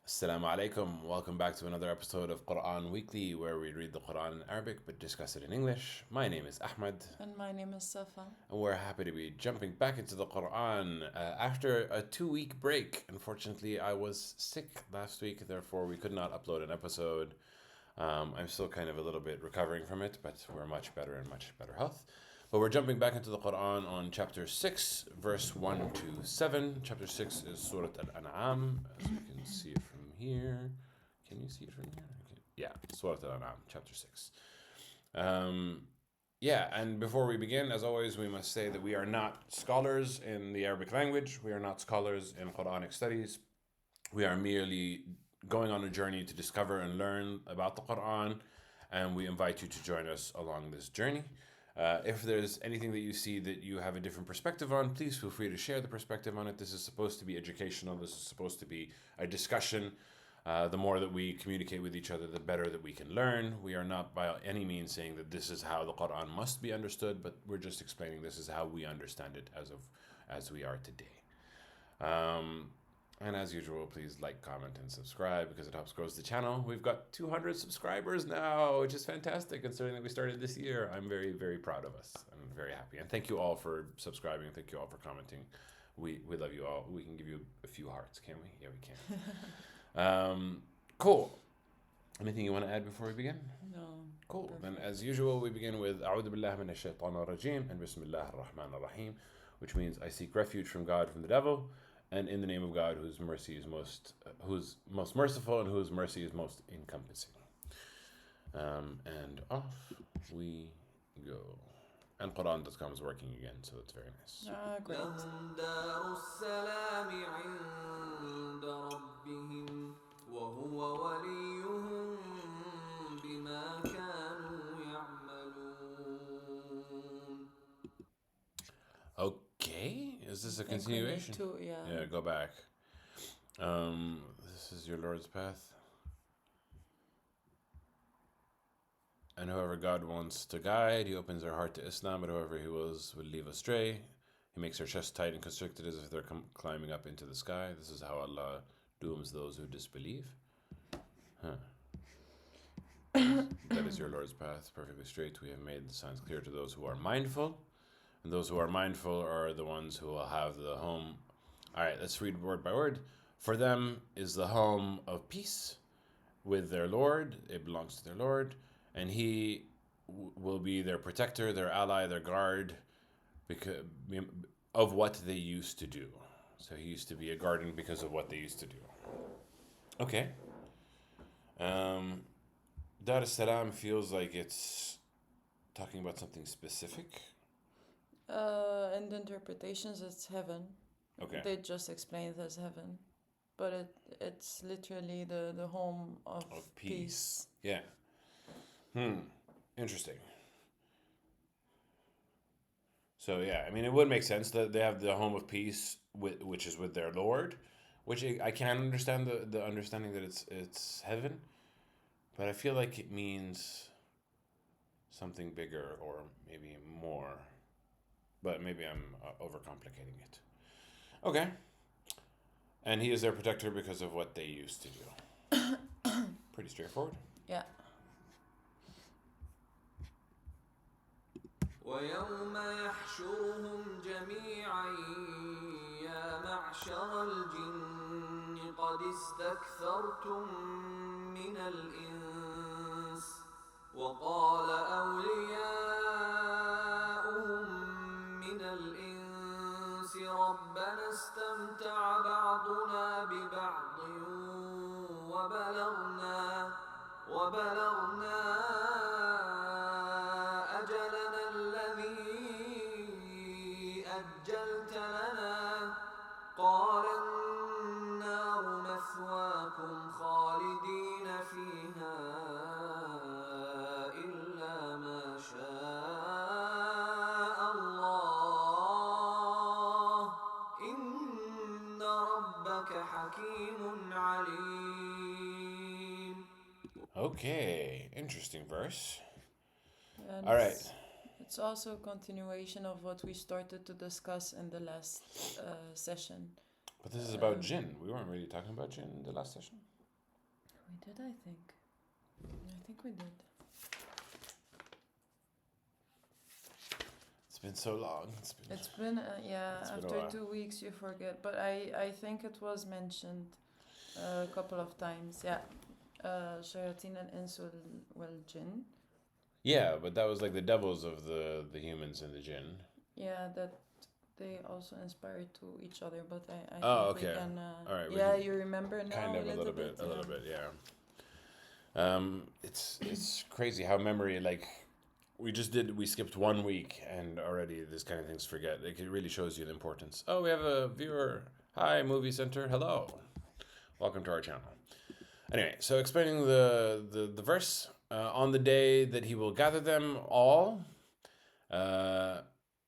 السلام عليكم. Welcome back to another episode of Quran Weekly, where we read the Quran in Arabic but discuss it in English. My name is Ahmed. And my name is Safa. And we're happy to be jumping back into the Quran after a 2-week break. Unfortunately, I was sick last week, therefore we could not upload an episode. I'm still kind of a little bit recovering from it, but we're much better in much better health. But we're jumping back into the Quran on chapter 6, verse 1 to 7. Chapter 6 is Surah Al-An'am, as you can see it from here. Can you see it from here? Okay. Yeah, Surah Al-An'am, chapter 6. And before we begin, as always, we must say that we are not scholars in the Arabic language. We are not scholars in Quranic studies. We are merely going on a journey to discover and learn about the Quran, and we invite you to join us along this journey. If there's anything that you see that you have a different perspective on, please feel free to share the perspective on it. This is supposed to be educational. This is supposed to be a discussion. The more that we communicate with each other, the better that we can learn. We are not by any means saying that this is how the Quran must be understood, but we're just explaining this is how we understand it as we are today. And as usual, please like, comment, and subscribe because it helps grow the channel. We've got 200 subscribers now, which is fantastic considering that we started this year. I'm very, very proud of us. I'm very happy. And thank you all for subscribing. Thank you all for commenting. We love you all. We can give you a few hearts, can we? Yeah, we can. Cool. Anything you want to add before we begin? No. Cool. Perfect. Then as usual, we begin with A'udhu Billahi Minash Shaitanir Rajeem and Bismillah ar-Rahman ar-Rahim, which means I seek refuge from God from the devil, and in the name of God, whose who's most merciful and whose mercy is most encompassing. And off we go. And Quran.com is working again, so that's very nice. Great. لهم دار السلام عند ربهم وهو وليهم بما كانوا يعملون. Okay, is this a I think we need continuation? to, Yeah, go back. This is your Lord's path. And whoever God wants to guide, he opens their heart to Islam, but whoever he wills will leave astray. He makes their chest tight and constricted as if they're climbing up into the sky. This is how Allah dooms those who disbelieve. That is your Lord's path, perfectly straight. We have made the signs clear to those who are mindful. And those who are mindful are the ones who will have the home. All right, let's read word by word. For them is the home of peace with their Lord. It belongs to their Lord. And he will be their protector, their ally, their guard, because of what they used to do. So he used to be a guardian because of what they used to do. Okay. Dar es-Salam feels like it's talking about something specific. In the interpretations, it's heaven. Okay. They just explain it as heaven. But it's literally the home of peace. Yeah. Interesting. So yeah, I mean, it would make sense that they have the home of peace, which is with their Lord, which I can understand the understanding that it's heaven, but I feel like it means something bigger or maybe more, but maybe I'm overcomplicating it. Okay. And he is their protector because of what they used to do. Pretty straightforward. Yeah. ويوم يحشرهم جميعا يا معشر الجن قد استكثرتم من الإنس وقال أولياؤهم من الإنس ربنا استمتع بعضنا ببعض وبلغنا أجلنا الذي أجلت لنا قال النار مثواكم خالدين فيها إلا ما شاء الله إن ربك حكيم عليم. Okay, interesting verse. And All right. It's also a continuation of what we started to discuss in the last session. But this is about Jinn. We weren't really talking about Jinn in the last session. We did, I think. I think we did. It's been so long. It's been yeah. It's been a After while. 2 weeks, you forget. But I think it was mentioned a couple of times. Yeah. Shayateen al-ins wal jinn. Yeah, but that was like the devils of the humans and the jinn. Yeah, that they also inspire to each other. But I Oh, think we okay. can. All right, we Yeah, can you remember now kind of a little bit. a little bit, yeah. It's crazy how memory, like, we skipped 1 week and already this kind of things forget. Like, it really shows you the importance. Oh, we have a viewer. Hi, Movie Center. Hello. Welcome to our channel. Anyway, so explaining the verse, on the day that he will gather them all,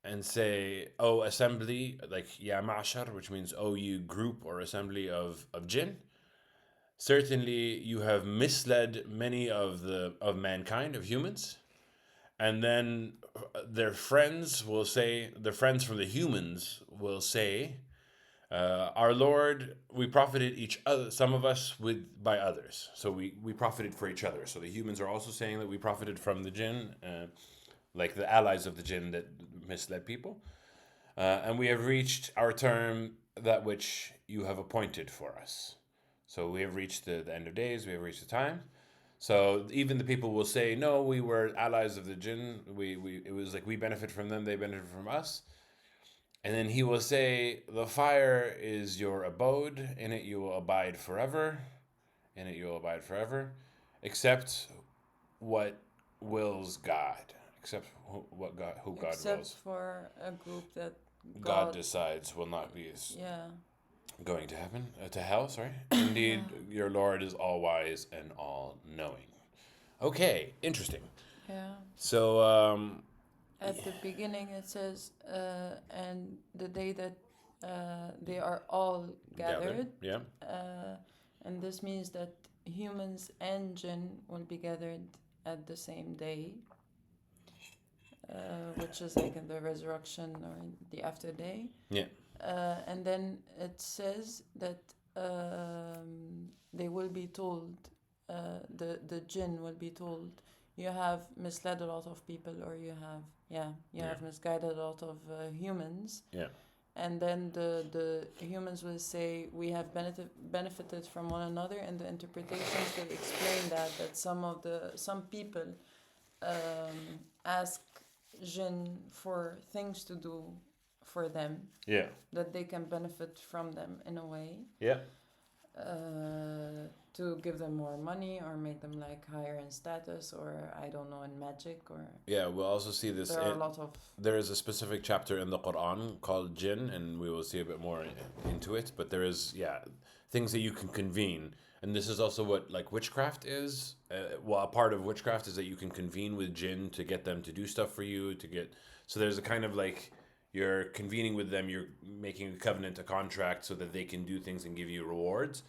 and say, "Oh, assembly," like ya ma'shar, which means, "Oh, you group or assembly of jinn. Certainly, you have misled many of mankind, of humans." And then their friends will say, their friends from the humans will say, "Our Lord, we profited each other, some of us by others." So we profited for each other. So the humans are also saying that we profited from the jinn, like the allies of the jinn that misled people. And we have reached our term, that which you have appointed for us. So we have reached the end of days, we have reached the time. So even the people will say, "No, we were allies of the jinn. It was like we benefit from them, they benefit from us." And then he will say, "The fire is your abode, in it you will abide forever. In it you will abide forever, except what wills God." Except who God Except wills. for a group that God decides will not be yeah. going to heaven, to hell, sorry. Indeed, your Lord is all wise and all knowing. Okay, interesting. Yeah. So, At the beginning, it says, and the day that they are all gathered. yeah. And this means that humans and jinn will be gathered at the same day, which is like in the resurrection or in the after day. Yeah. And then it says that they will be told, the jinn will be told, you have misled a lot of people, or you have misguided a lot of humans. Yeah. And then the humans will say, we have benefited from one another. And the interpretations, they explain that some people ask jinn for things to do for them, Yeah. that they can benefit from them in a way, Yeah. to give them more money or make them like higher in status, or I don't know, in magic, or Yeah, we'll also see this. there are a lot of There is a specific chapter in the Quran called Jinn, and we will see a bit more into it. But there is, things that you can convene. And this is also what, like, witchcraft is. A part of witchcraft is that you can convene with jinn to get them to do stuff for you, so there's a kind of like, you're convening with them, you're making a covenant, a contract, so that they can do things and give you rewards.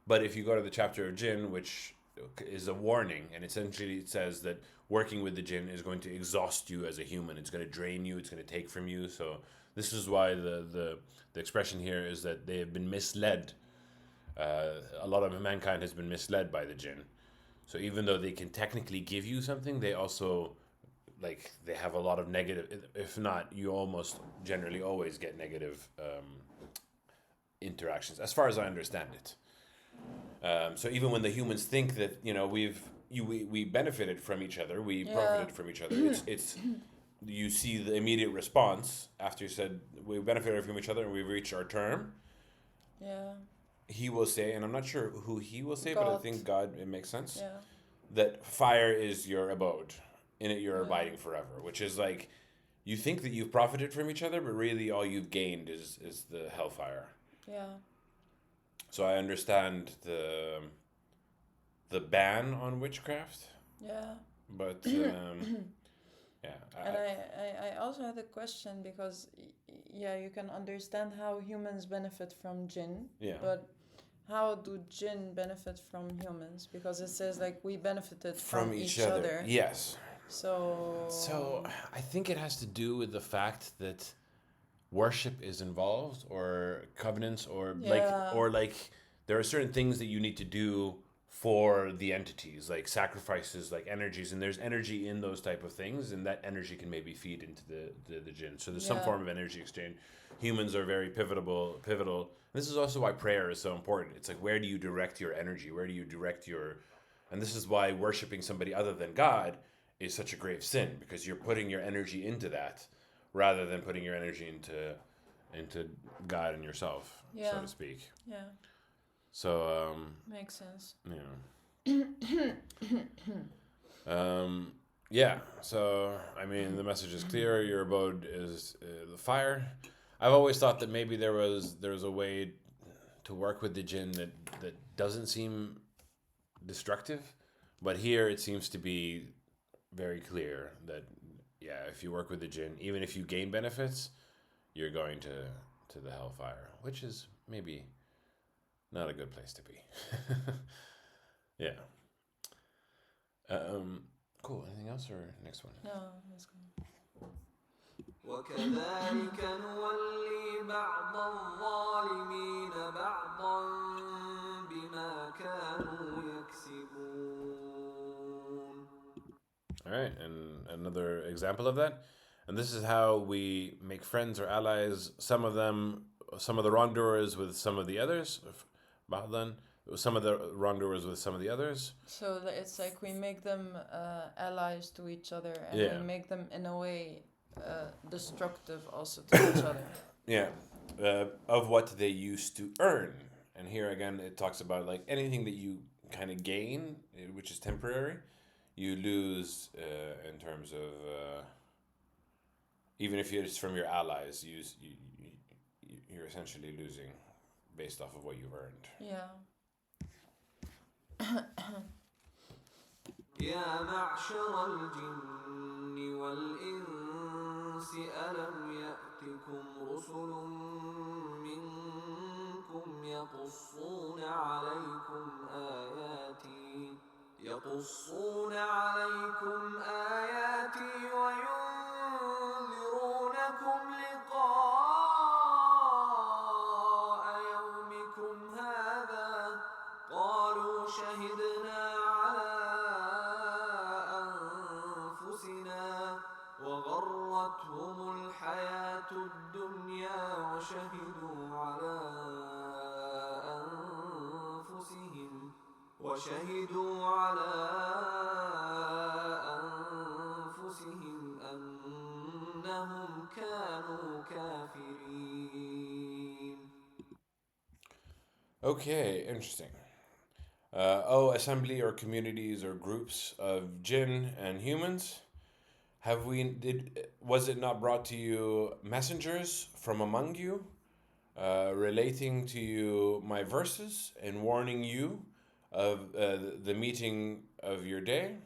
But if you go to the chapter of jinn, which is a warning, and essentially it says that working with the jinn is going to exhaust you as a human. It's going to drain you. It's going to take from you. So this is why the expression here is that they have been misled. A lot of mankind has been misled by the jinn. So even though they can technically give you something, they also, like, they have a lot of negative. If not, you almost generally always get negative interactions, as far as I understand it. So even when the humans think that, we benefited from each other, we profited from each other, it's you see the immediate response after you said we benefited from each other and we've reached our term. yeah. He will say, and I'm not sure who he will say, but I think God, it makes sense, Yeah. that fire is your abode. In it you're abiding forever, which is like, you think that you've profited from each other, but really all you've gained is the hellfire. Yeah. So I understand the ban on witchcraft, Yeah. but And I also had a question, because you can understand how humans benefit from jinn. Yeah. But how do jinn benefit from humans? Because it says like we benefited from each other. Yes. So I think it has to do with the fact that worship is involved, or covenants, or Yeah. like there are certain things that you need to do for the entities, like sacrifices, like energies, and there's energy in those type of things, and that energy can maybe feed into the jinn. So there's some Yeah. form of energy exchange. Humans are very pivotal. This is also why prayer is so important. It's like, where do you direct your energy? Where do you direct your, and this is why worshiping somebody other than God is such a grave sin, because you're putting your energy into that rather than putting your energy into God and yourself, so Yeah. to speak. Yeah. So Makes sense. yeah. So I mean, the message is clear. Your abode is the fire. I've always thought that maybe there's a way to work with the jinn that doesn't seem destructive, but here it seems to be very clear that, yeah, if you work with the jinn, even if you gain benefits, you're going to the hellfire, which is maybe not a good place to be. Yeah. Cool. Anything else or next one? No, let's go. وكذلك نولي بعض الظالمين بعضا بما كانوا يكسبون. All right, and another example of that, and this is how we make friends or allies. Some of the wrongdoers with some of the others. بعضاً, some of the wrongdoers with some of the others. So it's like we make them allies to each other, and Yeah. we make them in a way destructive also to each other. Yeah, of what they used to earn. And here again, it talks about like anything that you kind of gain, which is temporary, you lose in terms of even if it's from your allies, you're essentially losing based off of what you've earned. Yeah. يا معشر الجن والإنس ألم يأتكم رسل منكم يقصون عليكم آياتي وينذرونكم لقاء يومكم هذا قالوا شهدنا على أنفسنا وغرتهم الحياة الدنيا وشهدوا على أنفسهم أنهم كانوا كافرين. Okay, interesting. Assembly or communities or groups of jinn and humans. Was it not brought to you messengers from among you, relating to you my verses and warning you of the meeting of your day,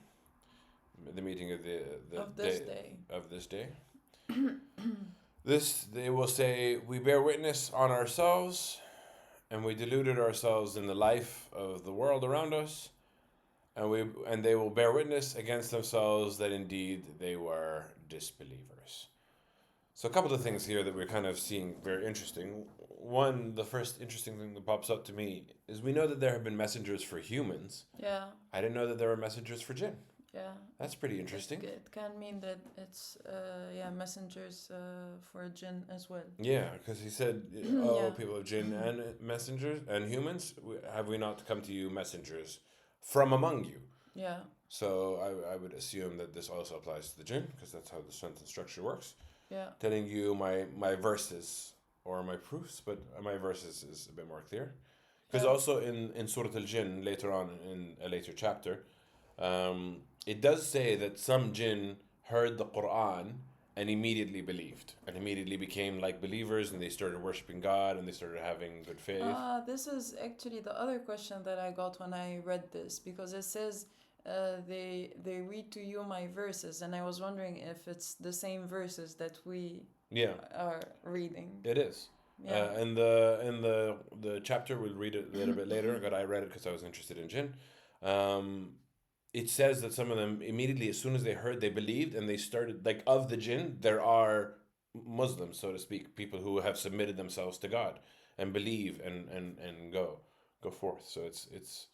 the meeting of this day. of this day. This they will say, we bear witness on ourselves, and we deluded ourselves in the life of the world around us, and they will bear witness against themselves that indeed they were disbelievers. So a couple of things here that we're kind of seeing very interesting. One, the first interesting thing that pops up to me is we know that there have been messengers for humans. Yeah. I didn't know that there were messengers for jinn. Yeah. That's pretty interesting. It can mean that it's messengers for jinn as well. Yeah, because he said, Yeah. people of jinn and messengers and humans, have we not come to you messengers from among you? Yeah. So I would assume that this also applies to the jinn, because that's how the sentence structure works. Yeah. Telling you my verses or my proofs, but my verses is a bit more clear. Because also in Surah Al-Jinn, later on in a later chapter, it does say that some jinn heard the Quran and immediately believed and immediately became like believers, and they started worshiping God and they started having good faith. This is actually the other question that I got when I read this, because it says they read to you my verses, and I was wondering if it's the same verses that we are reading. It is. Yeah. In the chapter, we'll read it a little bit later, but I read it because I was interested in jinn. It says that some of them immediately, as soon as they heard, they believed, and they started, like, of the jinn, there are Muslims, so to speak, people who have submitted themselves to God and believe and go forth. So it's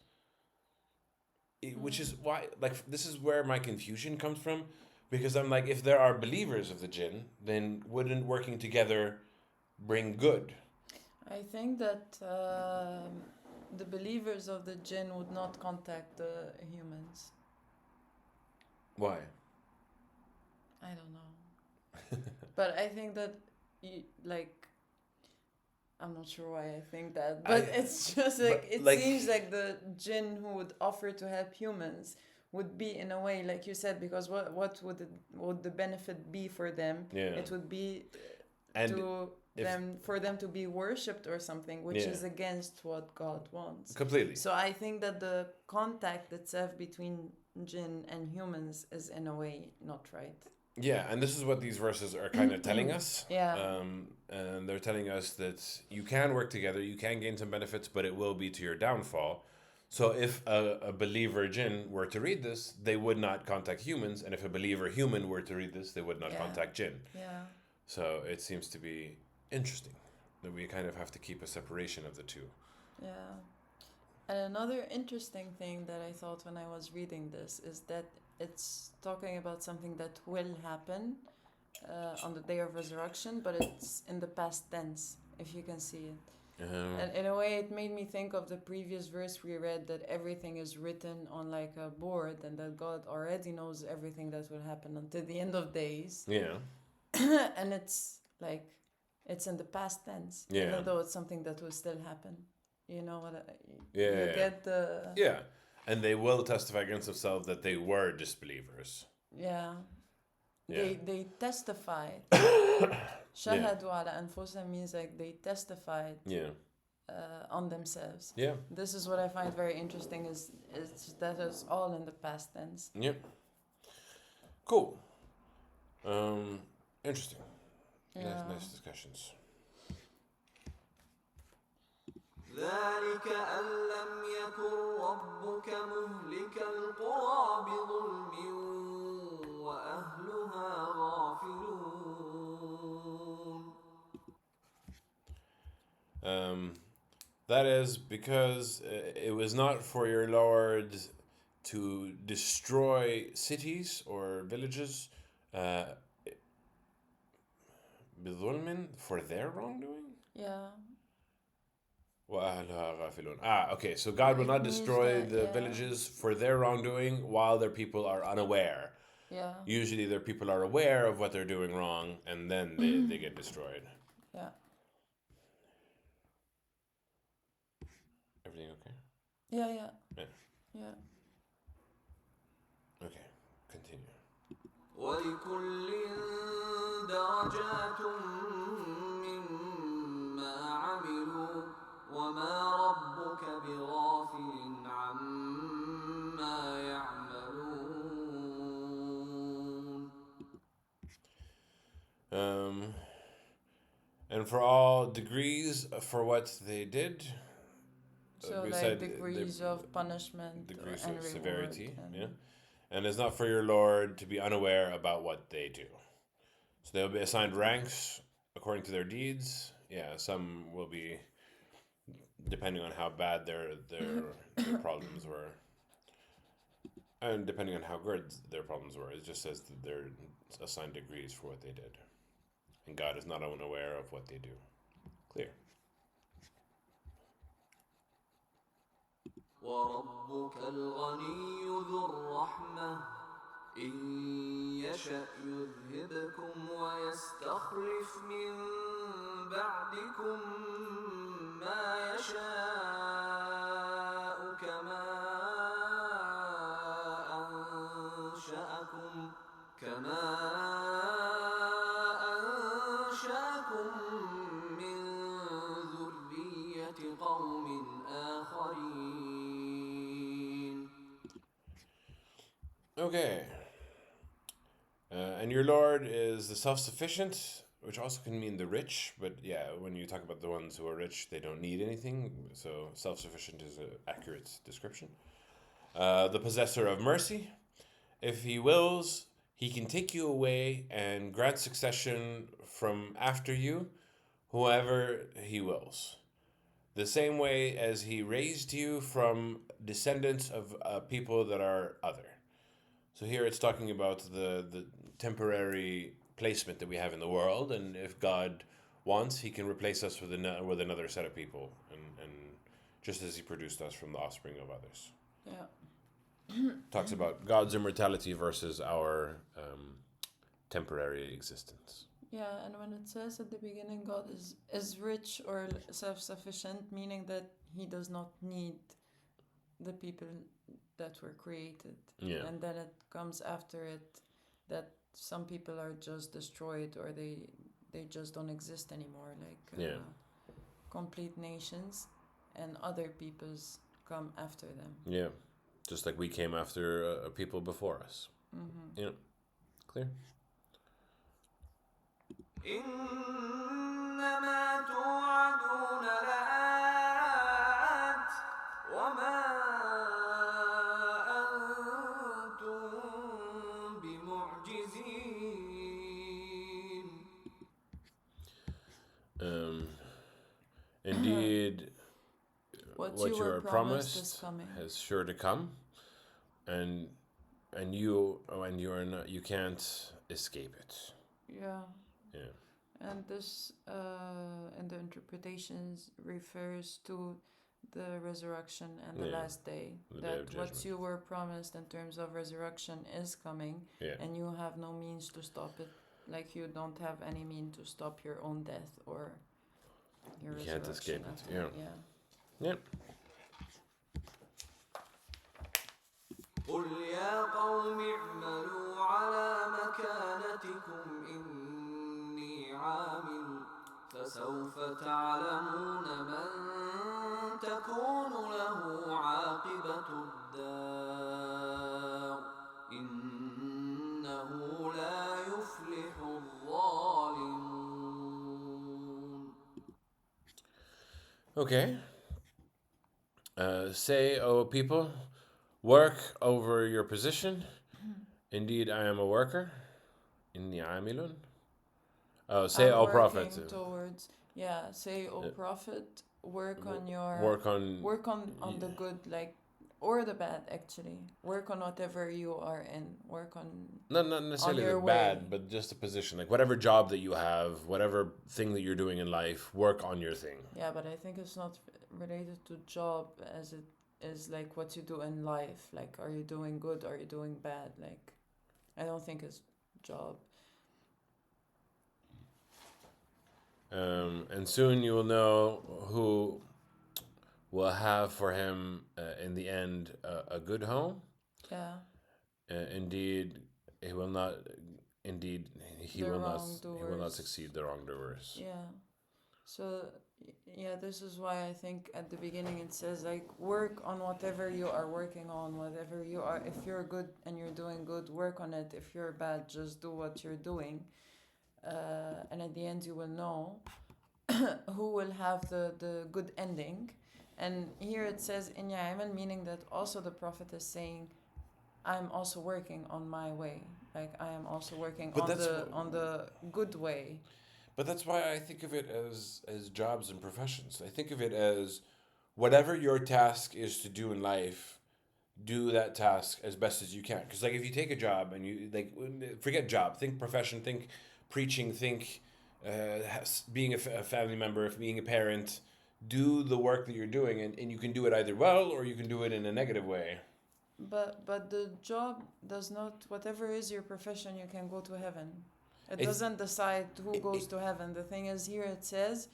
which is why, like, this is where my confusion comes from, because I'm like, if there are believers of the jinn, then wouldn't working together bring good? I think that the believers of the jinn would not contact the humans. Why? I don't know. But I think that, I'm not sure why I think that, but it's just like, it seems like the jinn who would offer to help humans would be, in a way, like you said, because what would the benefit be for them? Yeah. It would be for them to be worshipped or something, which is against what God wants. Completely. So I think that the contact itself between jinn and humans is, in a way, not right. Yeah, and this is what these verses are kind of telling us. Yeah. And they're telling us that you can work together, you can gain some benefits, but it will be to your downfall. So if a believer jinn were to read this, they would not contact humans, and if a believer human were to read this, they would not contact jinn. Yeah. So it seems to be interesting that we kind of have to keep a separation of the two. Yeah. And another interesting thing that I thought when I was reading this is that it's talking about something that will happen on the day of resurrection, but it's in the past tense, if you can see it. And in a way, it made me think of the previous verse we read, that everything is written on like a board, and that God already knows everything that will happen until the end of days. Yeah. And it's like, it's in the past tense, Yeah. even though it's something that will still happen. You know what? Get the... Yeah. And they will testify against themselves that they were disbelievers. Yeah. Yeah. They testified. Shahadu ala anfusihim means like they testified on themselves. Yeah. This is what I find very interesting, is that it's all in the past tense. Yep. Cool. Interesting. Yeah. Nice discussions. ذلك أن لم يكن ربك مهلك القرى بظلم وأهلها غافلون. That is because it was not for your Lord to destroy cities or villages بظلم, for their wrongdoing? Yeah. Okay, so God will not destroy the villages for their wrongdoing while their people are unaware. Yeah. Usually their people are aware of what they're doing wrong, and then they get destroyed. Yeah. Everything okay? Yeah. Okay, continue. ولكل درجات مما عملوا وما ربك بغافل عما يعملون. And for all degrees for what they did. So like degrees of punishment, degrees and of reward, severity, and it's not for your Lord to be unaware about what they do. So they'll be assigned ranks according to their deeds. Yeah, some will be depending on how bad their problems were, and depending on how good their problems were. It just says that they're assigned degrees for what they did, and God is not unaware of what they do. Clear. وربك الغني ذو الرحمة إن يشأ يذهبكم ويستخلف من بعدكم ما يشاء كما أنشأكم من ذرية قوم آخرين. Okay. And your Lord is the self-sufficient, which also can mean the rich, but yeah, when you talk about the ones who are rich, they don't need anything, so self-sufficient is an accurate description. The possessor of mercy. If he wills, he can take you away and grant succession from after you, whoever he wills. The same way as he raised you from descendants of people that are other. So here it's talking about the temporary placement that we have in the world, and if God wants, He can replace us with another set of people, and just as He produced us from the offspring of others. Yeah. Talks about God's immortality versus our temporary existence. Yeah, and when it says at the beginning God is rich or self-sufficient, meaning that He does not need the people that were created. Yeah. And then it comes after it that some people are just destroyed or they just don't exist anymore, like complete nations, and other peoples come after them. Yeah, just like we came after people before us. Mm-hmm. Yeah, clear. إنما توعدون لآت وما أنتم بمعجزين. Indeed, what you are promised is promised coming. is sure to come, and you are not, you can't escape it. Yeah. Yeah. And this, in the interpretations, refers to the resurrection and the last day. The day of That what judgment. you were promised in terms of resurrection is coming, and you have no means to stop it. Like you don't have any means to stop your own death or your resurrection. Can't escape it. Yeah. Yeah. قل يا قوم اعملوا على مكانتكم إني عامل فسوف تعلمون من تكون له عاقبة الدار إنه لا يفلح الظالمون. Okay. Say, O people, work over your position. Indeed, I am a worker. Inni amilun. Say, O prophet. Towards, say, O prophet, work on the good, like, or the bad, actually. Work on whatever you are in. Work on... Not necessarily the bad, but just the position. Like, whatever job that you have, whatever thing that you're doing in life, work on your thing. Yeah, but I think it's not related to job as it is like what you do in life. Like, are you doing good? Are you doing bad? Like, I don't think it's job. And soon you will know who will have for him in the end a good home. Yeah. Indeed, he will not. Indeed, he will not succeed the wrongdoers. Yeah. So, yeah, this is why I think at the beginning it says, like, work on whatever you are working on, whatever you are. If you're good and you're doing good, work on it. If you're bad, just do what you're doing. And at the end you will know who will have the good ending. And here it says in Ya'amal, meaning that also the Prophet is saying, I'm also working on my way. Like, I am also working on the good way. But that's why I think of it as jobs and professions. I think of it as whatever your task is to do in life, do that task as best as you can. Because like if you take a job and you like forget job, think profession, think preaching, think being a family member, being a parent, do the work that you're doing, and you can do it either well or you can do it in a negative way. But the job does not, whatever is your profession, you can go to heaven. It doesn't decide who goes to heaven. The thing is, here it says,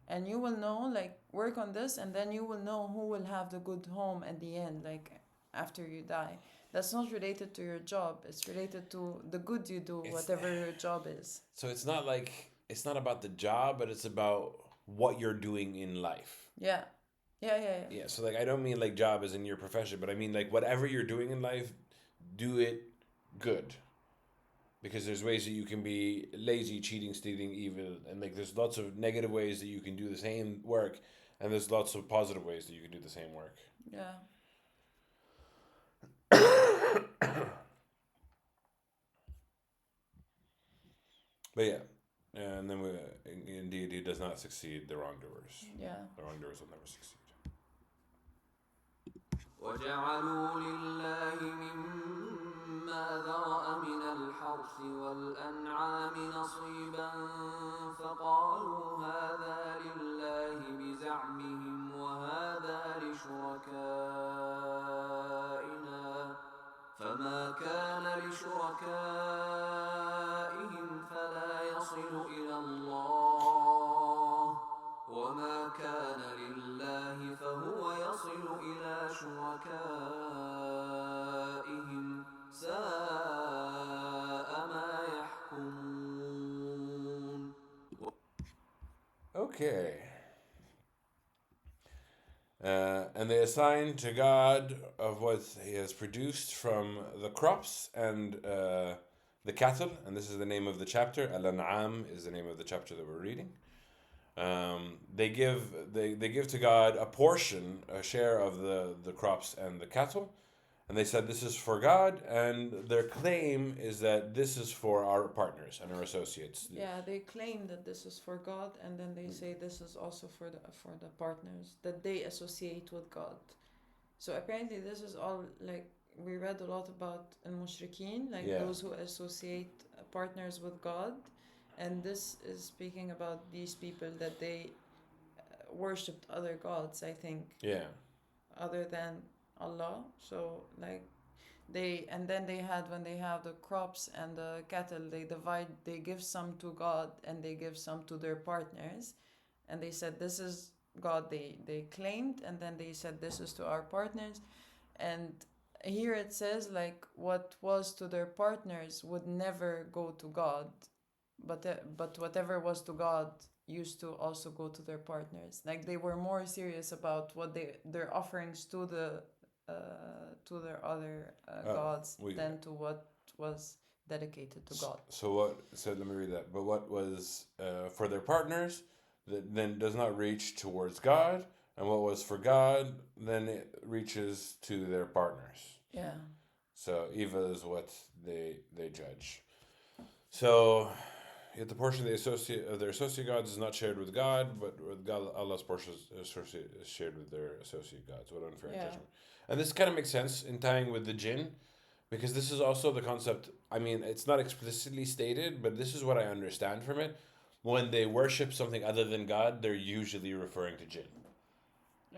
and you will know, like, work on this, and then you will know who will have the good home at the end, like, after you die. That's not related to your job. It's related to the good you do, whatever your job is. So it's not about the job, but it's about what you're doing in life. Yeah. Yeah, so like I don't mean like job as in your profession, but I mean like whatever you're doing in life, do it good. Because there's ways that you can be lazy, cheating, stealing, evil, and like there's lots of negative ways that you can do the same work, and there's lots of positive ways that you can do the same work. Yeah. But yeah, and then indeed he does not succeed the wrongdoers. Yeah. The wrongdoers will never succeed. وجعلوا لله مما ذرأ من الحرث والأنعام نصيبا فقالوا هذا لله بزعمهم وهذا لشركائنا فما كان لشركائهم فلا يصل إلى الله وما كان لله فهو يصل إلى شركائهم ساء ما يحكمون. Okay. And they assign to God of what he has produced from the crops and the cattle, and this is the name of the chapter. Al-An'am is the name of the chapter that we're reading. They give to God a portion, a share of the crops and the cattle, and they said this is for God, and their claim is that this is for our partners and our associates. Yeah, they claim that this is for God, and then they say this is also for the partners that they associate with God. So apparently this is all, like, we read a lot about al-mushrikeen, like those who associate partners with God, and this is speaking about these people that they worshipped other gods, I think. Yeah. Other than Allah. So like and then they had, when they have the crops and the cattle, they give some to God and they give some to their partners, and they said this is God, they claimed, and then they said this is to our partners. And here it says, like, what was to their partners would never go to God, but whatever was to God used to also go to their partners. Like, they were more serious about what their offerings to their other gods than to what was dedicated to God. So let me read that. But what was for their partners that then does not reach towards God, and what was for God then it reaches to their partners. Yeah. So evil is what they judge. So yet the portion of their associate gods is not shared with God, but with God, Allah's portion is shared with their associate gods. What unfair judgment. And this kind of makes sense in tying with the Jinn, because this is also the concept. I mean, it's not explicitly stated, but this is what I understand from it. When they worship something other than God, they're usually referring to Jinn.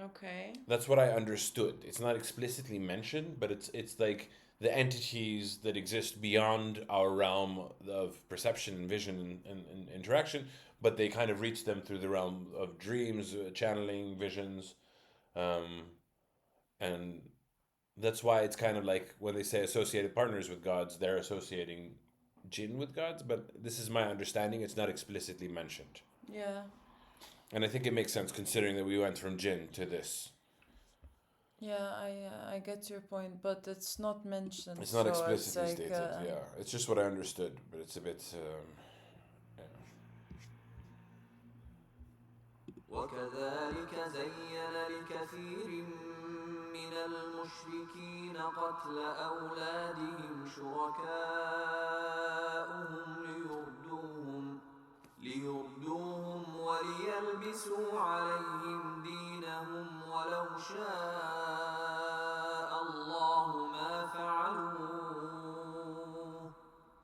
Okay. That's what I understood. It's not explicitly mentioned, but it's like the entities that exist beyond our realm of perception and vision and interaction, but they kind of reach them through the realm of dreams, channeling, visions. And that's why it's kind of like when they say associated partners with gods, they're associating Jinn with gods, but this is my understanding. It's not explicitly mentioned. Yeah. And I think it makes sense considering that we went from Jinn to this. Yeah, I get your point, but it's not mentioned. It's not explicitly it's like, stated, yeah. It's just what I understood, but it's a bit... وكذلك زين لكثير من المشركين قتل أولادهم شركاؤهم ليردوهم وليلبسوا عليهم دينهم ولو شاء الله ما فعلوه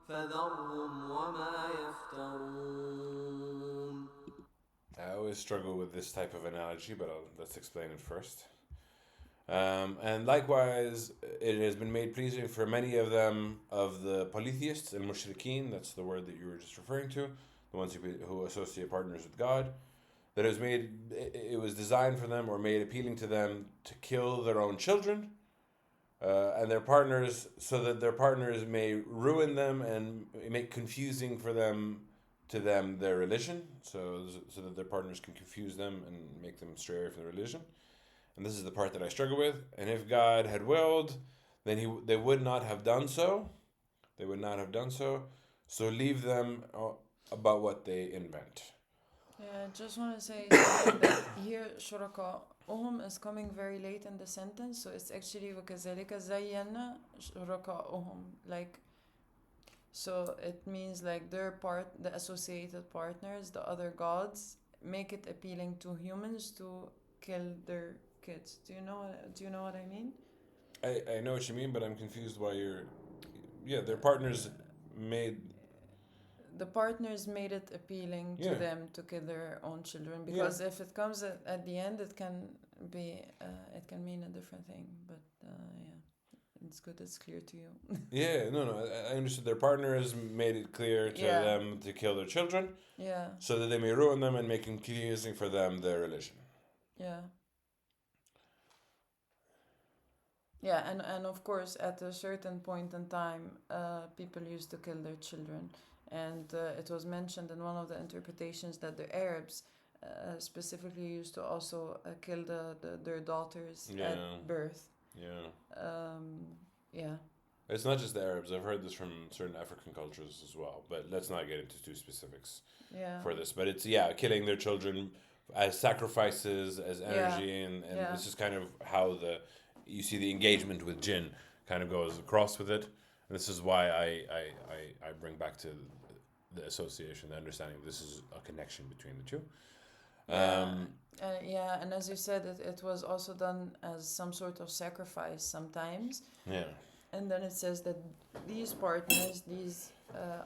فذرهم وما يفترون. I always struggle with this type of analogy, but let's explain it first. And likewise, it has been made pleasing for many of them, of the polytheists and mushrikeen, that's the word that you were just referring to, the ones who associate partners with God, that it was designed for them or made appealing to them to kill their own children and their partners, so that their partners may ruin them and make confusing for them their religion, so that their partners can confuse them and make them stray away from the religion. And this is the part that I struggle with. And if God had willed, then they would not have done so. They would not have done so. So leave them about what they invent. Yeah, I just want to say something that here شركاؤهم is coming very late in the sentence, so it's actually وكذلك زينا شركاؤهم, like, so it means like the associated partners, the other gods, make it appealing to humans to kill their kids. Do you know what I mean? I know what you mean, but I'm confused why you're. Yeah, their partners made. The partners made it appealing to them to kill their own children, because if it comes at the end, it can be it can mean a different thing. But it's good it's clear to you. No, I understood. Their partners made it clear to them to kill their children, so that they may ruin them and make confusing for them their religion. And of course, at a certain point in time, people used to kill their children. And it was mentioned in one of the interpretations that the Arabs specifically used to also kill their daughters at birth. It's not just the Arabs. I've heard this from certain African cultures as well. But let's not get into too specifics for this. But it's, killing their children as sacrifices, as energy. And this is kind of how you see the engagement with Jinn kind of goes across with it. And this is why I bring back to the association, the understanding this is a connection between the two. And as you said, it was also done as some sort of sacrifice sometimes. And then it says that these partners, these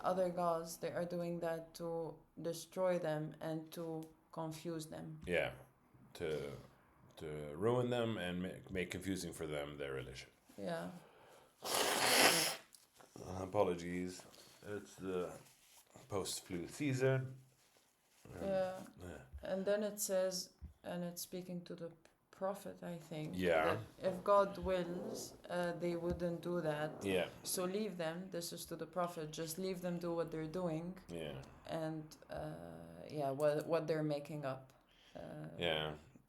other gods, they are doing that to destroy them and to confuse them. To ruin them and make confusing for them their religion. Apologies. It's the post-flu season. And then it says, and it's speaking to the prophet, I think, that if God wills, they wouldn't do that. So leave them. This is to the prophet. Just leave them do what they're doing. And what they're making up.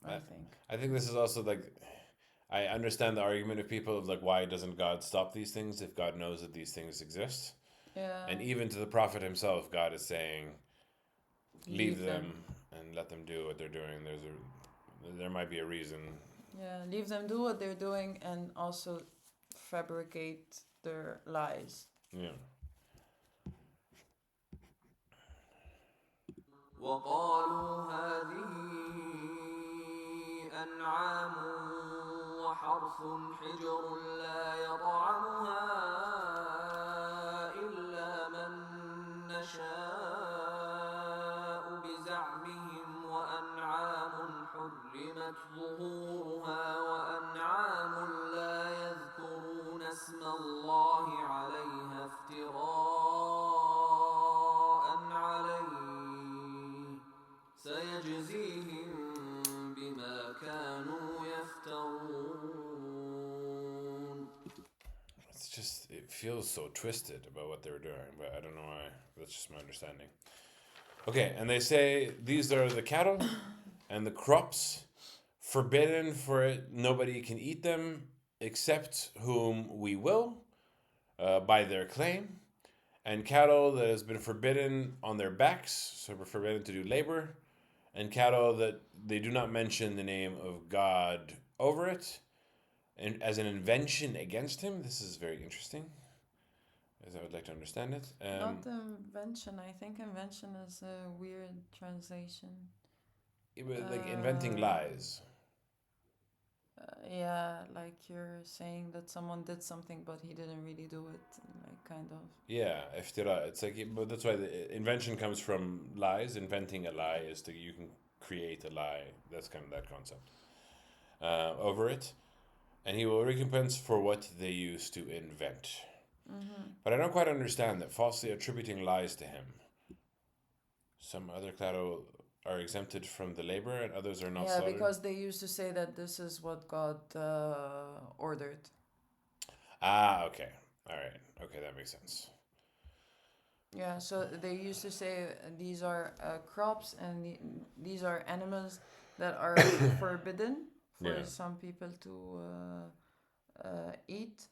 I think this is also like, I understand the argument of people of like, why doesn't God stop these things if God knows that these things exist? And even to the prophet himself, God is saying, leave them and let them do what they're doing. There might be a reason. Leave them do what they're doing and also fabricate their lies. وقالوا هذه أنعام وحرث حجر لا يطعمها إلا من نشاء بزعمهم وأنعام حرمت ظهورها وأنعام لا يذكرون اسم الله عليها افتراء عليه سيجزيهم بما كانوا يفترون. It feels so twisted about what they were doing, but I don't know why. That's just my understanding. Okay, and they say these are the cattle and the crops forbidden for it. Nobody can eat them except whom we will by their claim. And cattle that has been forbidden on their backs, so we're forbidden to do labor. And cattle that they do not mention the name of God over it. And as an invention against him. This is very interesting, as I would like to understand it. Not invention. I think invention is a weird translation. It was like inventing lies. Like you're saying that someone did something but he didn't really do it, like kind of. Iftira. It's like, but that's why the invention comes from lies. Inventing a lie is you can create a lie. That's kind of that concept. Over it. And he will recompense for what they used to invent. But I don't quite understand that falsely attributing lies to him. Some other cattle are exempted from the labor and others are not slaughtered. Because they used to say that this is what God ordered. Okay. All right. Okay, that makes sense. So they used to say these are crops and these are animals that are forbidden for some people to eat,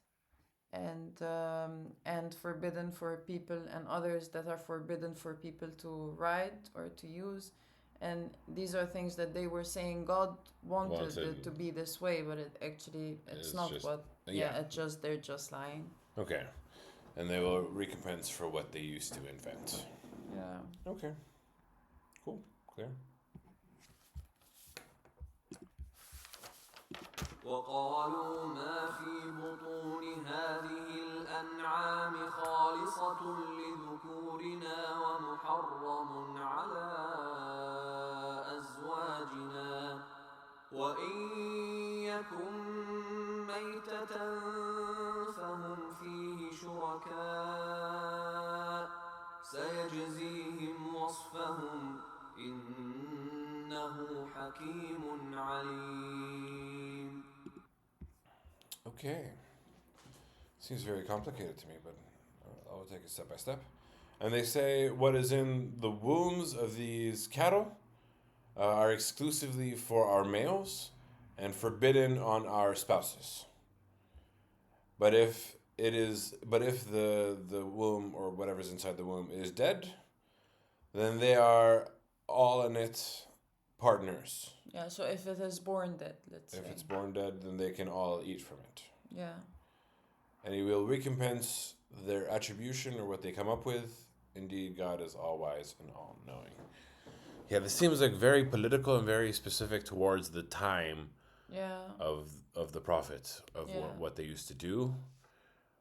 and forbidden for people, and others that are forbidden for people to ride or to use. And these are things that they were saying God wanted it to be this way, but it's not just, what. They're just lying. Okay, and they will recompense for what they used to invent. Okay. Cool. Clear. وقالوا ما في بطون هذه الأنعام خالصة لذكورنا ومحرم على أزواجنا وإن يكن ميتة فهم فيه شركاء سيجزيهم وصفهم إنه حكيم عليم. Okay. Seems very complicated to me, but I'll take it step by step. And they say what is in the wombs of these cattle are exclusively for our males and forbidden on our spouses. But if the womb or whatever's inside the womb is dead, then they are all in it partners. Yeah, so if it is born dead, let's say. If it's born dead, then they can all eat from it. Yeah. And he will recompense their attribution or what they come up with. Indeed, God is all wise and all knowing. Yeah, this seems like very political and very specific towards the time of the prophet, of what they used to do.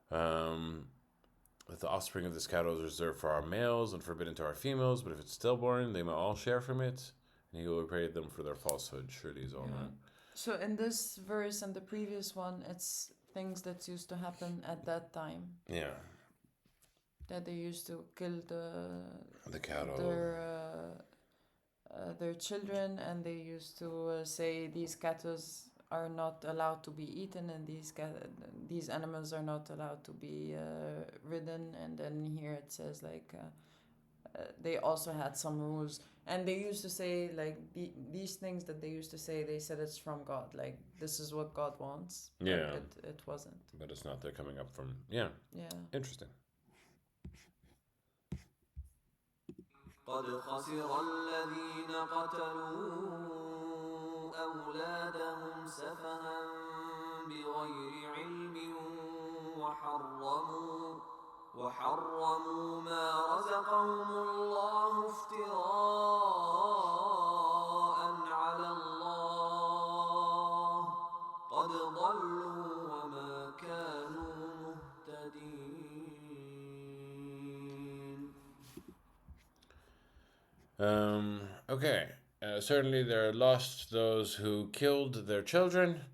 That the offspring of this cattle is reserved for our males and forbidden to our females, but if it's stillborn, they may all share from it, and he will repay them for their falsehood. Surely is all right. So in this verse and the previous one, it's things that used to happen at that time. Yeah. That they used to kill the cattle, their children, and they used to say these cattle are not allowed to be eaten, and these animals are not allowed to be ridden. And then here it says like they also had some rules, and they used to say like these things that they used to say. They said it's from God, like this is what God wants. Yeah, it wasn't. But it's not. They're coming up from Interesting. قد خسر الذين قتلوا أولادهم سفها بغير علم وحرموا ما رزقهم الله افتراء على الله قد ضلوا وما كانوا مهتدين. Okay. Certainly there are lost those who killed their children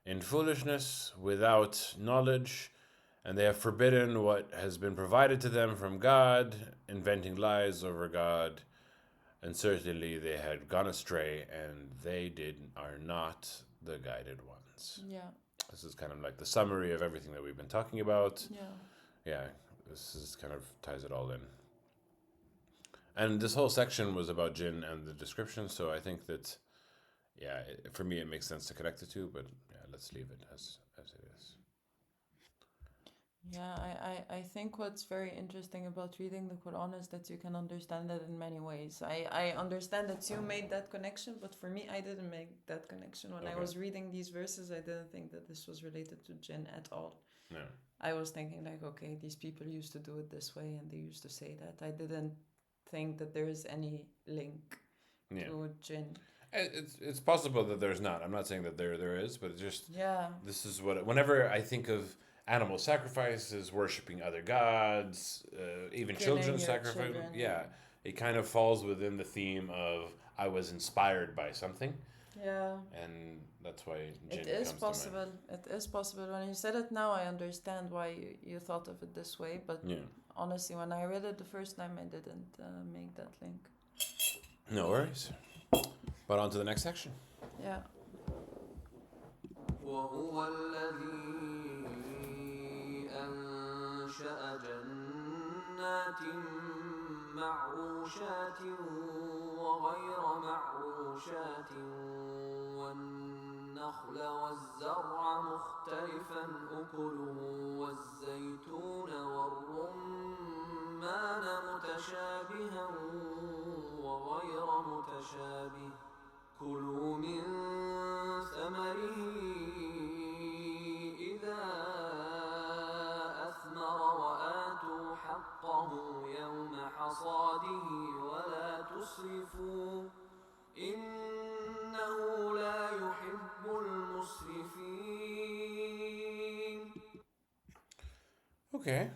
in foolishness without knowledge, and they have forbidden what has been provided to them from God, inventing lies over God, and certainly they had gone astray, and they are not the guided ones. Yeah. This is kind of like the summary of everything that we've been talking about. Yeah, this is kind of ties it all in. And this whole section was about Jinn and the description, so I think that, for me it makes sense to connect the two, but let's leave it as it is. Yeah, I think what's very interesting about reading the Quran is that you can understand it in many ways. I understand that you made that connection, but for me, I didn't make that connection. When I was reading these verses, I didn't think that this was related to Jinn at all. No. I was thinking like, okay, these people used to do it this way and they used to say that. I didn't think that there is any link to Jinn. It's possible that there's not. I'm not saying that there is, but it's just this is whenever I think of animal sacrifices, worshipping other gods, even children sacrifice. It kind of falls within the theme of I was inspired by something. Yeah. And that's why Jinn it is comes possible. to mind. It is possible. When you said it now, I understand why you thought of it this way. But honestly, when I read it the first time, I didn't make that link. No worries. But on to the next section. Yeah. وهو الذي أنشأ جنات معروشات وغير معروشات والنخل والزرع مختلفا أكله والزيتون والرمان متشابها وغير متشابه كلوا من ثمره إذا أثمر وآتوا حقه يوم حصاده ولا تسرفوا إنه لا يحب المسرفين. Okay.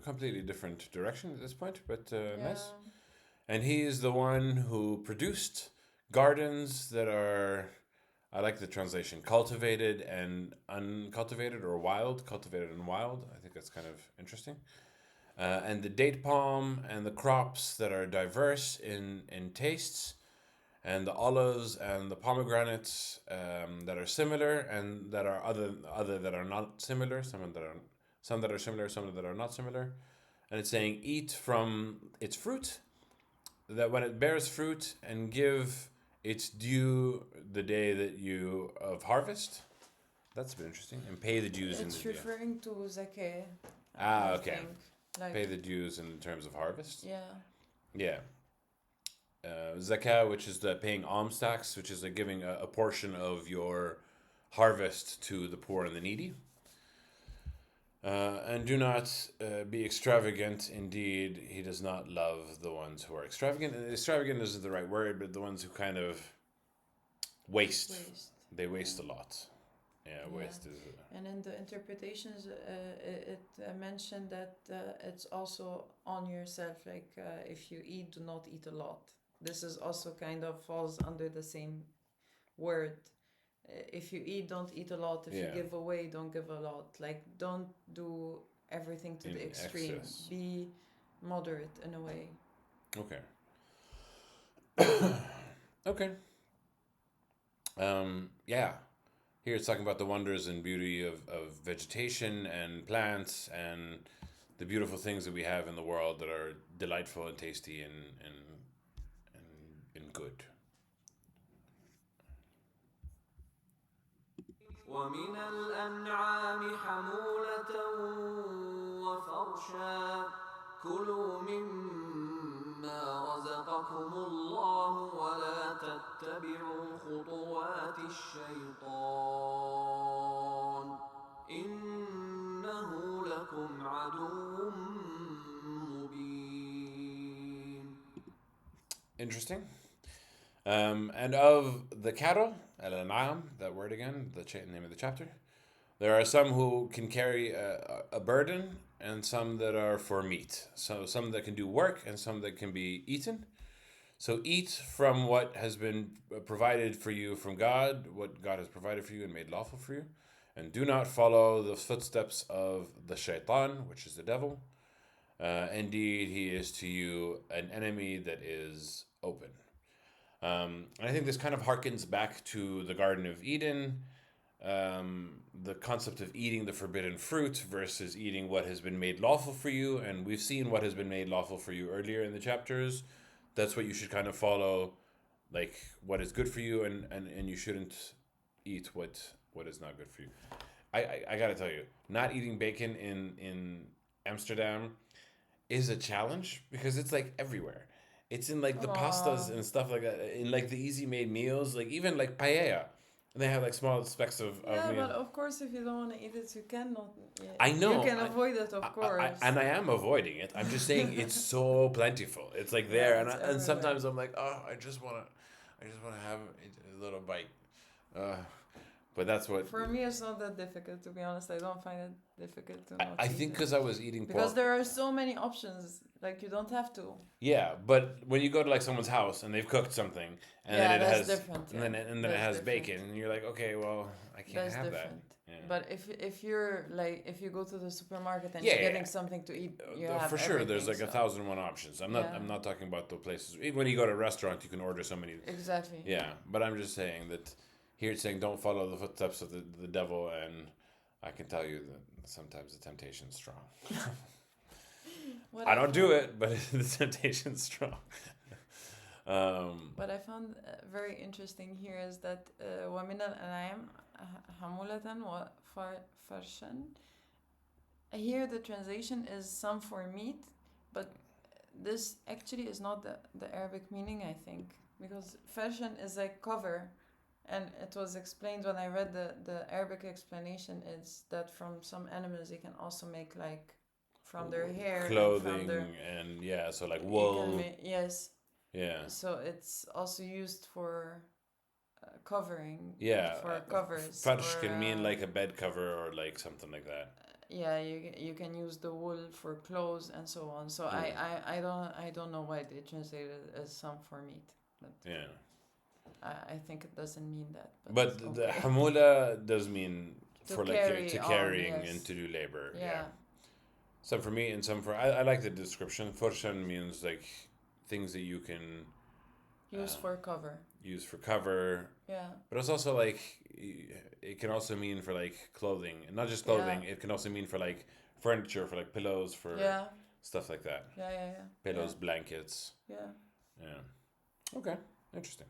Completely different direction at this point, but nice. Yeah. And he is the one who produced gardens that are, I like the translation, cultivated and uncultivated, or wild, cultivated and wild. I think that's kind of interesting. And the date palm and the crops that are diverse in tastes, and the olives and the pomegranates that are similar and that are other that are not similar. Some that are similar, some that are not similar. And it's saying eat from its fruit, that when it bears fruit, and give its due the day that you of harvest. That's a bit interesting. And pay the dues in the It's day. referring to zakeh. Ah, I okay. think. Like, Pay the dues in terms of harvest. yeah. Yeah. Zakah, which is the paying alms tax, which is giving a portion of your harvest to the poor and the needy. And do not be extravagant. Indeed, he does not love the ones who are extravagant. And extravagant isn't the right word, but the ones who kind of waste. They waste a lot. Yeah, waste is. And in the interpretations, it mentioned that it's also on yourself. Like, if you eat, do not eat a lot. This is also kind of falls under the same word. If you eat, don't eat a lot. If you give away, don't give a lot. Like, don't do everything to the extreme. Excess. Be moderate in a way. Okay. Okay. Yeah. Here it's talking about the wonders and beauty of vegetation and plants and the beautiful things that we have in the world that are delightful and tasty and good. ومن الأنعام حمولة وفرشا كلوا مما رزقكم الله ولا تتبعوا خطوات الشيطان إنه لكم عدو مبين. Interesting. And of the cattle, al-an'am, that word again, the name of the chapter, there are some who can carry a burden and some that are for meat. So some that can do work and some that can be eaten. So eat from what has been provided for you from God, what God has provided for you and made lawful for you. And do not follow the footsteps of the shaitan, which is the devil. Indeed, he is to you an enemy that is open. And I think this kind of harkens back to the Garden of Eden, the concept of eating the forbidden fruit versus eating what has been made lawful for you. And we've seen what has been made lawful for you earlier in the chapters. That's what you should kind of follow, like what is good for you, and you shouldn't eat what is not good for you. I gotta tell you, not eating bacon in Amsterdam is a challenge because it's like everywhere. It's in like the pastas and stuff like that, in like the easy made meals, like even like paella. And they have like small specks of yeah, meat. But of course, if you don't want to eat it, you cannot. Yeah, I know. You can avoid it, of course. And I am avoiding it. I'm just saying it's so plentiful. It's like there, and sometimes I'm like, oh, I just wanna have a little bite. But that's what. For me, it's not that difficult, to be honest. I don't find it difficult to not I think because I was eating pork. Because there are so many options. Like, you don't have to. Yeah, but when you go to like someone's house and they've cooked something and then it has different. And then it has bacon and you're like, okay, well, I can't have that. Yeah. But if you're like, if you go to the supermarket and you're getting something to eat, you have for sure. There's like 1,001 options. I'm not talking about the places. Even when you go to a restaurant, you can order so many. Exactly. Yeah, but I'm just saying that here it's saying don't follow the footsteps of the devil, and I can tell you that sometimes the temptation's strong. I don't do it, but the temptation's strong. What I found very interesting here is that وَمِنَ الْأَنْعَامِ حَمُولَةً وَفَرْشًا. Here the translation is some for meat, but this actually is not the Arabic meaning, I think, because farshan is like cover. And it was explained when I read the Arabic explanation, is that from some animals they can also make like from their hair, clothing, and so like wool. Yes. Yeah. So it's also used for covering. Yeah. For covers. Farsh can mean like a bed cover or like something like that. yeah, you can use the wool for clothes and so on. So I don't know why they translated it as some for meat. But I think it doesn't mean that. But okay. the hamula does mean To for carry to on, carrying yes. and to do labor. Yeah. Some for meat and some for I like the description. Furshan means like things that you can use for cover. Use for cover. Yeah. But it's also like it can also mean for like clothing, and not just clothing. It can also mean for like furniture, for like pillows, for stuff like that. Yeah. Pillows, blankets. Yeah. Okay, interesting.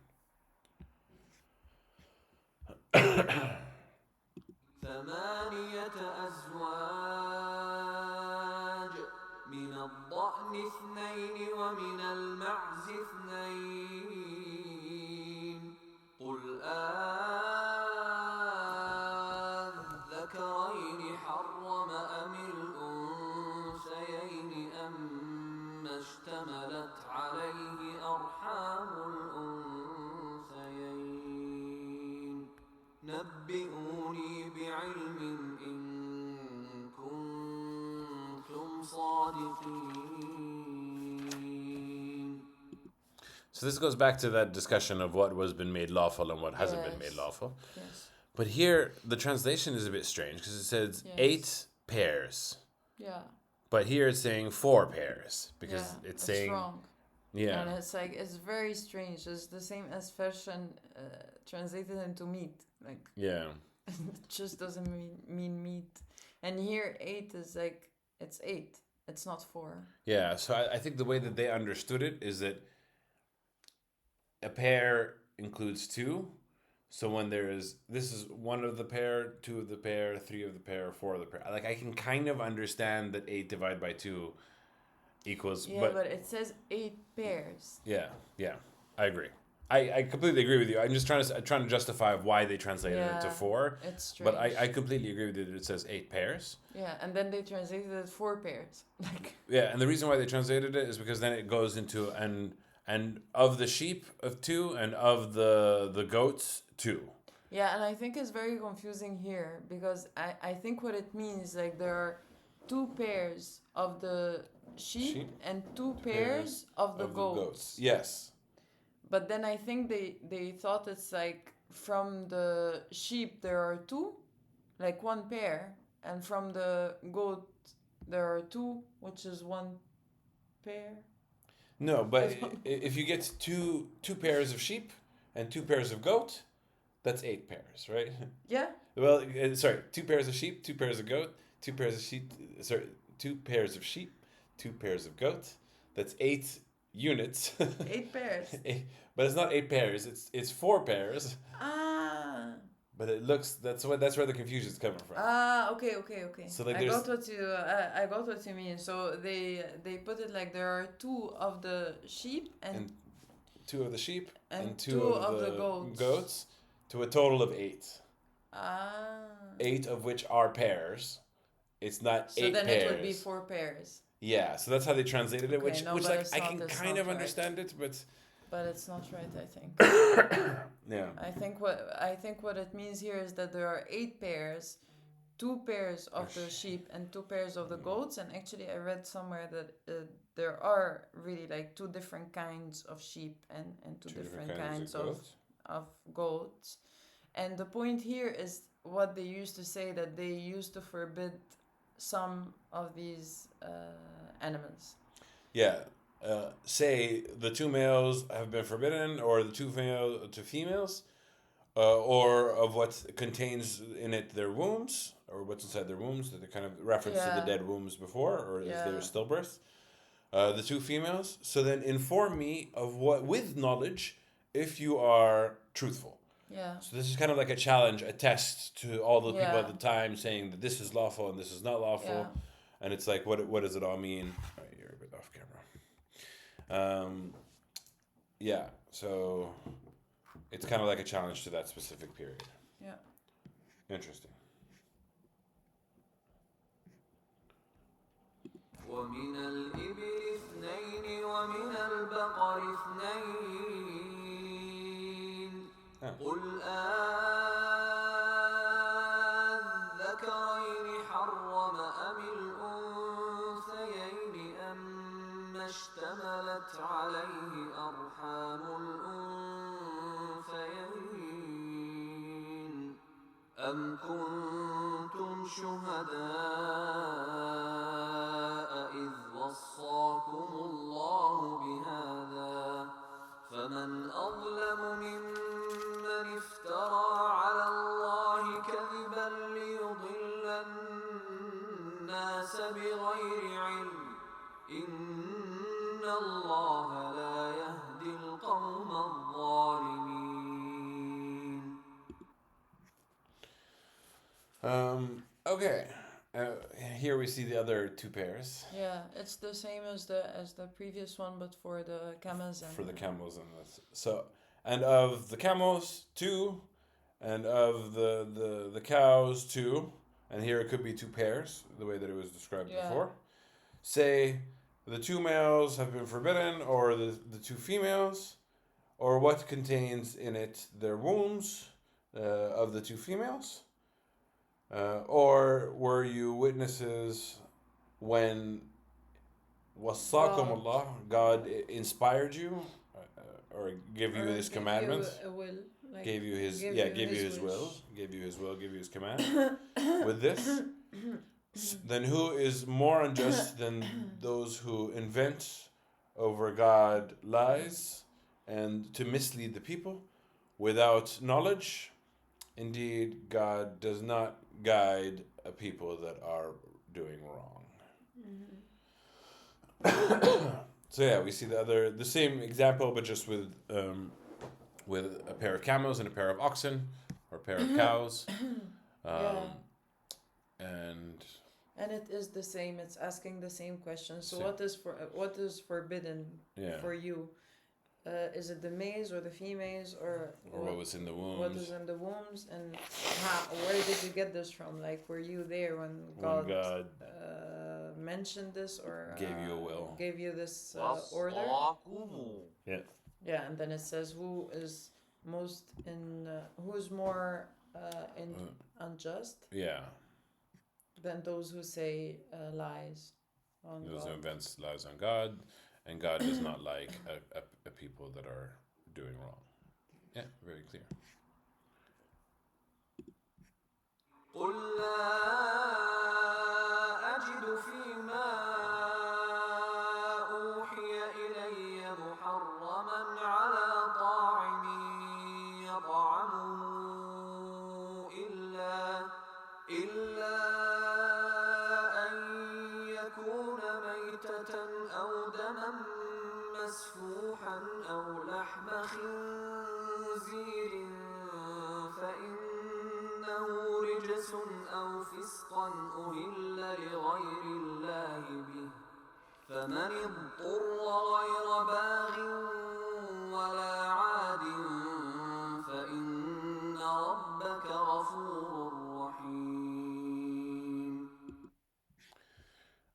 ثمانية أزواج من الضأن اثنين ومن المعز اثنين قل الذكرين حرم أم الأنثيين أما اشتملت عليه أرحام الأنثيين نبئوني بعلم إن كنتم صادقين. So this goes back to that discussion of what was been made lawful and what hasn't been made lawful. Yes. But here, the translation is a bit strange because it says 8 pairs. Yeah. But here it's saying 4 pairs because it's saying... wrong. Yeah. And it's like, it's very strange. It's the same as fashion translated into meat. Like, yeah. It just doesn't mean meat. And here 8 is like, it's 8. It's not 4. Yeah, so I think the way that they understood it is that a pair includes 2. So when this is 1 of the pair, 2 of the pair, 3 of the pair, 4 of the pair. Like I can kind of understand that 8 divided by 2 equals... Yeah, but it says 8 pairs. Yeah, I agree. I completely agree with you. I'm just trying to justify why they translated it to 4. It's strange. But I completely agree with you that it says 8 pairs. Yeah, and then they translated it 4 pairs. Like. Yeah, and the reason why they translated it is because then it goes into and of the sheep of 2 and of the goats 2. Yeah, and I think it's very confusing here because I think what it means like there are 2 pairs of the sheep and 2 pairs of the goats. Yes. But then I think they thought it's like from the sheep there are 2, like 1 pair, and from the goat there are 2, which is 1 pair. No, but if you get two pairs of sheep and 2 pairs of goat, that's 8 pairs, right? Yeah. Well, 2 pairs of sheep, 2 pairs of goat, 2 pairs of sheep. 2 pairs of sheep, 2 pairs of goat. That's 8 units. 8 pairs. But it's not 8 pairs. It's 4 pairs. Ah. But it looks that's where the confusion is coming from. Ah, okay. So like I got what you mean. So they put it like there are 2 of the sheep and 2 of the sheep and 2 of the goats to a total of 8. Ah. 8 of which are pairs. It's not 8 pairs. So then it would be 4 pairs. Yeah, so that's how they translated it, which like I can kind of right. understand it, but it's not right, I think. Yeah. I think what it means here is that there are 8 pairs, 2 pairs of the sheep and 2 pairs of the goats, and actually I read somewhere that there are really like 2 different kinds of sheep and 2 different kinds of goats. And the point here is what they used to say, that they used to forbid some of these animals. Yeah. Say the 2 males have been forbidden, or the 2 females, or of what contains in it their wombs, or what's inside their wombs, that they kind of reference to the dead wombs before, or if they're stillbirth. The 2 females. So then inform me of what, with knowledge, if you are truthful. Yeah. So this is kind of like a challenge, a test to all the people at the time, saying that this is lawful and this is not lawful. Yeah. And it's like, what does it all mean? Oh, you're a bit off camera. Yeah, so it's kind of like a challenge to that specific period. Yeah. Interesting. ومن الإبل 2 ومن البقر 2 قل الذكرين حرم أم الأنثيين أما اشتملت عليه أرحام الأنثيين أم كنتم شهداء إذ وصاكم الله بهذا فمن أظلم ممن افترى على الله كذبا ليضل الناس بغير علم إن الله لا يهدي القوم الظالمين. Okay. Here we see the other two pairs. Yeah, it's the same as the previous one, but for the camels and for the camels and this. So, and of the camels 2, and of the cows 2, and here it could be 2 pairs, the way that it was described before. Say the 2 males have been forbidden, or the 2 females, or what contains in it their wombs of the 2 females. Or were you witnesses when wasakum Allah, God inspired you, or give you His commandments, gave you His will, gave you His command. With this, then who is more unjust than those who invent over God lies and to mislead the people without knowledge? Indeed, God does not guide a people that are doing wrong. So yeah, we see the same example, but just with a pair of camels and a pair of oxen, or a pair of cows, and it is the same. It's asking the same question. So same. what is forbidden for you? Is it the males or the females, or what was in the wombs? What is in the wombs, and where did you get this from? Like, were you there when God mentioned this, or gave you a will, gave you this order? Yeah. Yeah, and then it says who is most who is more unjust? Yeah. Than those who say lies on those God. Who invents lies on God. And God does not like a people that are doing wrong. Yeah, very clear. قل لا أجد فيما أوحي إلي محرما على طاعم يطعمه إلا أن يكون ميتة أو دما مسفوحا أو لحم خنزير فإنه رجس أو فسقا أهل لغير الله به فمن اضطر غير باغ ولا عاد فإن ربك غفور رحيم.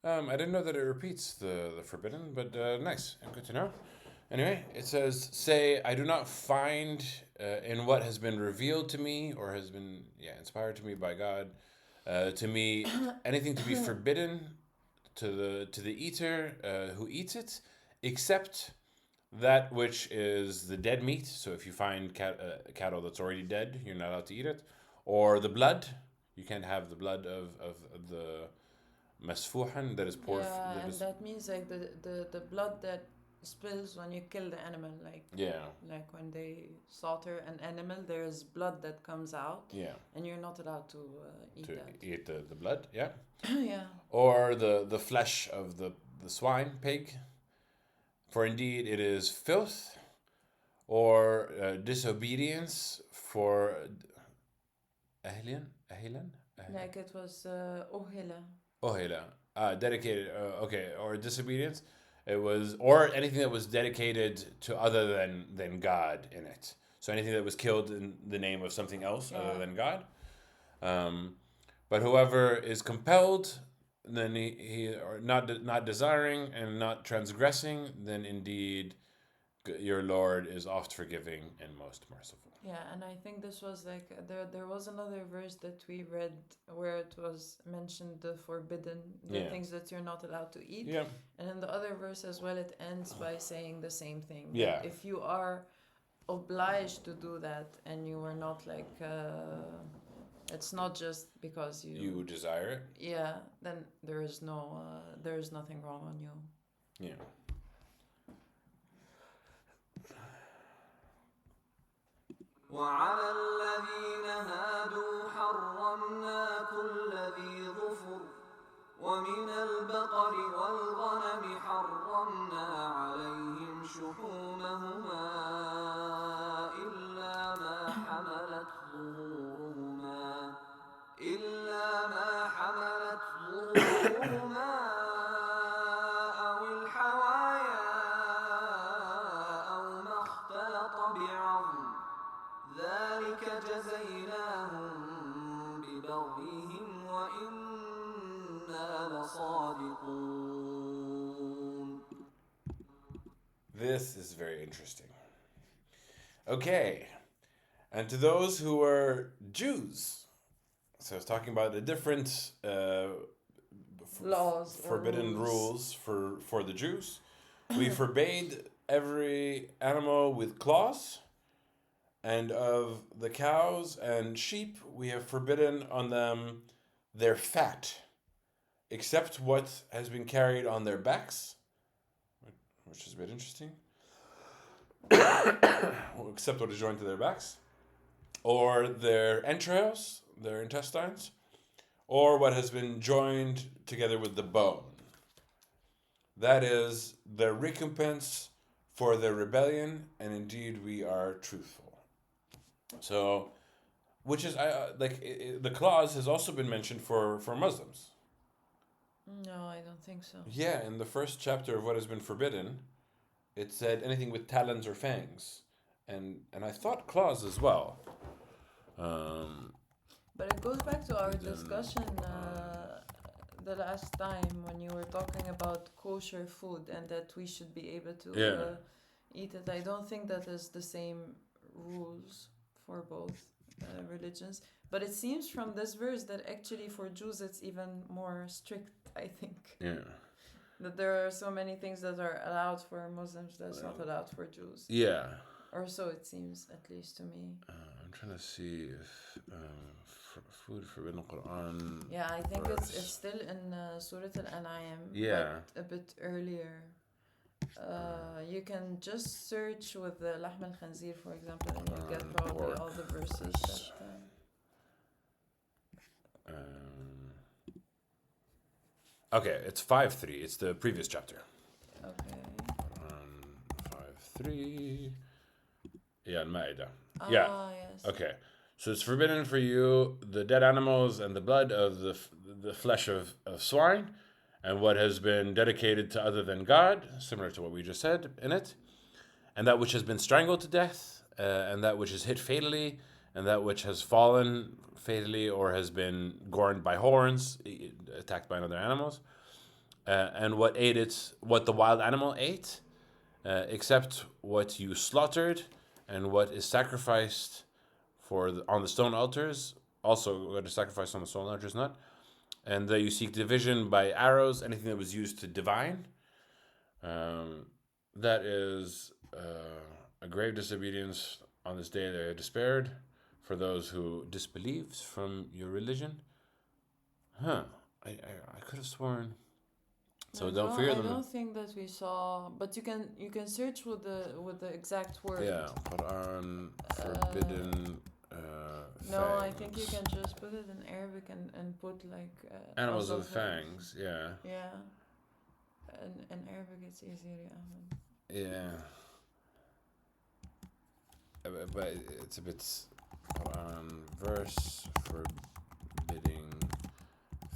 I didn't know that it repeats the forbidden, but nice and good to know. Anyway, it says, say, I do not find in what has been revealed to me, or has been inspired to me by God, to me anything to be forbidden to the eater who eats it, except that which is the dead meat. So if you find cattle that's already dead, you're not allowed to eat it. Or the blood, you can't have the blood of the masfuhan that is poured. Yeah, that means like the blood that spills when you kill the animal, like when they slaughter an animal, there's blood that comes out, and you're not allowed to eat the blood. Yeah. Or the flesh of the swine, pig, for indeed it is filth. Or disobedience for ahlan, like it was ohila, dedicated, or disobedience. It was, or anything that was dedicated to other than God in it. So anything that was killed in the name of something else other than God. But whoever is compelled, then he or not desiring and not transgressing, then indeed your Lord is oft forgiving and most merciful. Yeah, and I think this was like there was another verse that we read where it was mentioned the forbidden, the things that you're not allowed to eat. Yeah. And in the other verse as well, it ends by saying the same thing. Yeah. If you are obliged to do that and you are not like it's not just because you desire it. Yeah, then there is nothing wrong on you. Yeah. وعلى الذين هادوا حرمنا كل ذي ظفر ومن البقر والغنم حرمنا عليهم شحومهما إلا ما حملت ظهورهما أو الحوايا أو ما اختلط بعظم ذلك جزيناهم ببغيهم وإنا لصادقون. This is very interesting. Okay. And to those who are Jews, so I was talking about the different laws, forbidden rules for the Jews. We forbade every animal with claws, and of the cows and sheep, we have forbidden on them their fat, except what has been carried on their backs, which is a bit interesting. Except what is joined to their backs, or their entrails, their intestines, or what has been joined together with the bone. That is the recompense for their rebellion, and indeed we are truthful. So, which is the clause has also been mentioned for Muslims. No, I don't think so. Yeah, in the first chapter of what has been forbidden, it said anything with talons or fangs, and I thought claws as well. But it goes back to our discussion the last time when you were talking about kosher food and that we should be able to eat it. I don't think that is the same rules for both religions. But it seems from this verse that actually for Jews it's even more strict, I think. Yeah. That there are so many things that are allowed for Muslims that's not allowed for Jews. Yeah. Or so it seems, at least to me. I'm trying to see if food forbidden in Quran. Yeah, I think it's still in Surah Al-An'am. Yeah. But a bit earlier. You can just search with the Lahm al-Khanzir, for example, and you get probably all the verses that... Okay, it's 5:3. It's the previous chapter. Okay. 5:3. Yeah, Al-Ma'idah. Ah, yes. Okay. So it's forbidden for you the dead animals and the blood of the flesh of swine, and what has been dedicated to other than God, similar to what we just said in it, and that which has been strangled to death, and that which is hit fatally, and that which has fallen fatally or has been gored by horns, attacked by other animals, and what the wild animal ate, except what you slaughtered, and what is sacrificed on the stone altars, also what is sacrificed on the stone altars, not. And you seek division by arrows, anything that was used to divine. That is a grave disobedience on this day they are despaired for those who disbelieved from your religion. I could have sworn. So don't fear them. I don't think that we saw, but you can search with the exact word. Yeah, Quran forbidden. No, I think you can just put it in Arabic and put like animals with fangs. Yeah. Yeah. In Arabic it's easier. Yeah. But it's a bit Quran verse forbidding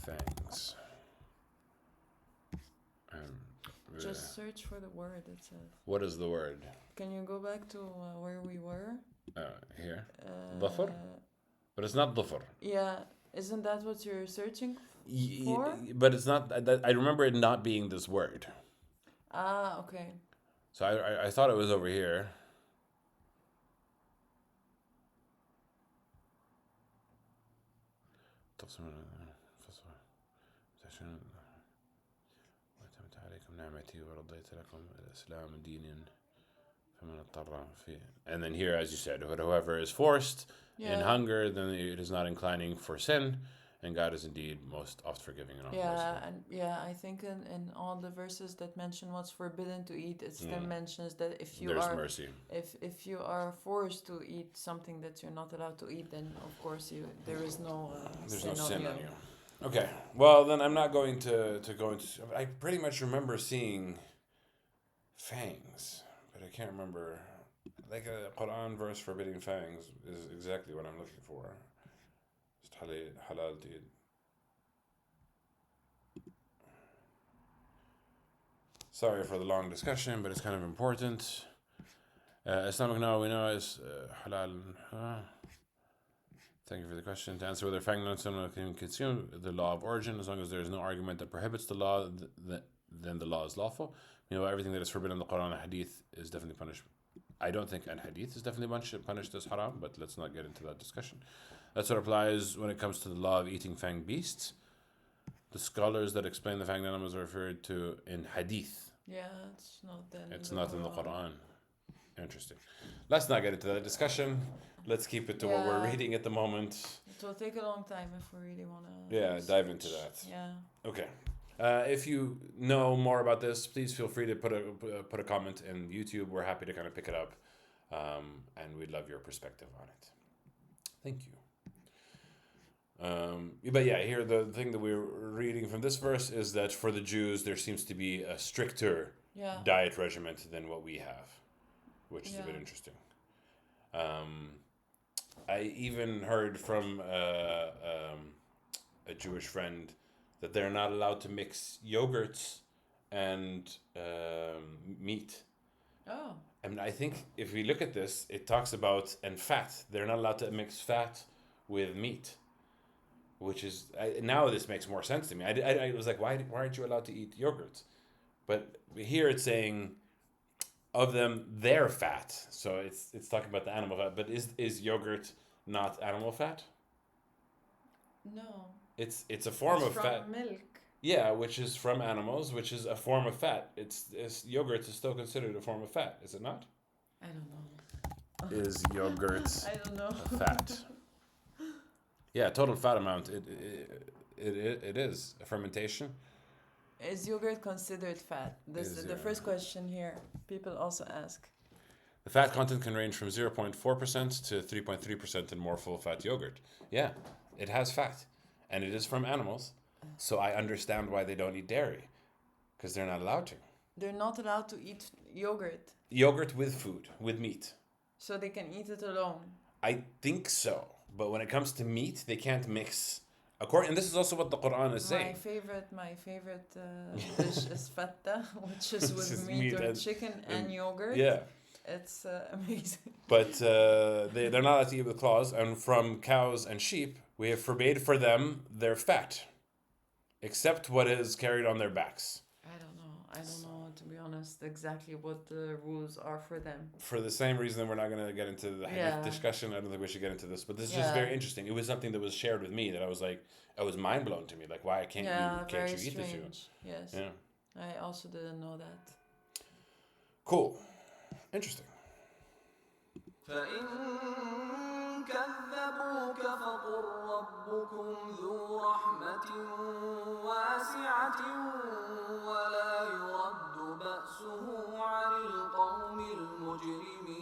fangs. Just search for the word itself. What is the word? Can you go back to where we were? Here. Dhafar? But it's not dhafar. Yeah. Isn't that what you're searching for? But it's not. I remember it not being this word. Ah, okay. So I thought it was over here. وأتممت عليكم نعمتي ورضيت لكم السلام دينا فمن اضطر فيه. And then here, as you said, whoever is forced in hunger, then it is not inclining for sin, and God is indeed most oft forgiving and oft merciful. I think in all the verses that mention what's forbidden to eat, it still mentions that if you There's mercy. If you are forced to eat something that you're not allowed to eat, then of course there is no sin on you. Okay, well then I'm not going to go into. I pretty much remember seeing fangs, but I can't remember. Like a Quran verse forbidding fangs is exactly what I'm looking for. Halal to eat. Sorry for the long discussion, but it's kind of important. Islamic law we know is halal. Thank you for the question. To answer whether fang can consume the law of origin, as long as there is no argument that prohibits the law, then the law is lawful. Everything that is forbidden in the Quran and Hadith is definitely punished. I don't think an Hadith is definitely punished as haram, but let's not get into that discussion. That's what applies when it comes to the law of eating fanged beasts. The scholars that explain the fanged animals are referred to in Hadith. Yeah, it's not in the Quran. Interesting. Let's not get into that discussion. Let's keep it to what we're reading at the moment. It will take a long time if we really want to. Dive into that. Yeah. Okay. If you know more about this, please feel free to put a comment in YouTube. We're happy to kind of pick it up, and we'd love your perspective on it. Thank you. But yeah, here the thing that we're reading from this verse is that for the Jews there seems to be a stricter diet regimen than what we have, which is a bit interesting. I even heard from a Jewish friend that they're not allowed to mix yogurts and meat. Oh. And I think if we look at this, it talks about fat. They're not allowed to mix fat with meat, which is now this makes more sense to me. I was like, why aren't you allowed to eat yogurt? But here it's saying of them they're fat, so it's talking about the animal fat. But is yogurt not animal fat? No. It's a form of fat. From milk. Yeah, which is from animals, which is a form of fat. It's yogurt is still considered a form of fat, is it not? I don't know. Is yogurt I don't know. fat? Yeah, total fat amount. It is a fermentation. Is yogurt considered fat? This is the first question here. People also ask. The fat content can range from 0.4% to 3.3% in more full fat yogurt. Yeah, it has fat, and it is from animals. So I understand why they don't eat dairy, because they're not allowed to. They're not allowed to eat yogurt. Yogurt with food, with meat. So they can eat it alone. I think so. But when it comes to meat, they can't mix. And this is also what the Quran is saying. My favorite dish is fatta, which is with meat or chicken and yogurt. Yeah. It's amazing. But they're not allowed to eat with claws. And from cows and sheep, we have forbade for them their fat, except what is carried on their backs. I don't know, to be honest, exactly what the rules are for them. For the same reason, we're not going to get into the hadith discussion. I don't think we should get into this, but this is just very interesting. It was something that was shared with me that I was like, it was mind blown to me. Like, why can't you eat this? Yes. Yeah. I also didn't know that. Cool. Interesting. فإن كذبوك فقل ربكم ذو رحمة واسعة ولا يرد بأسه عن القوم المجرمين.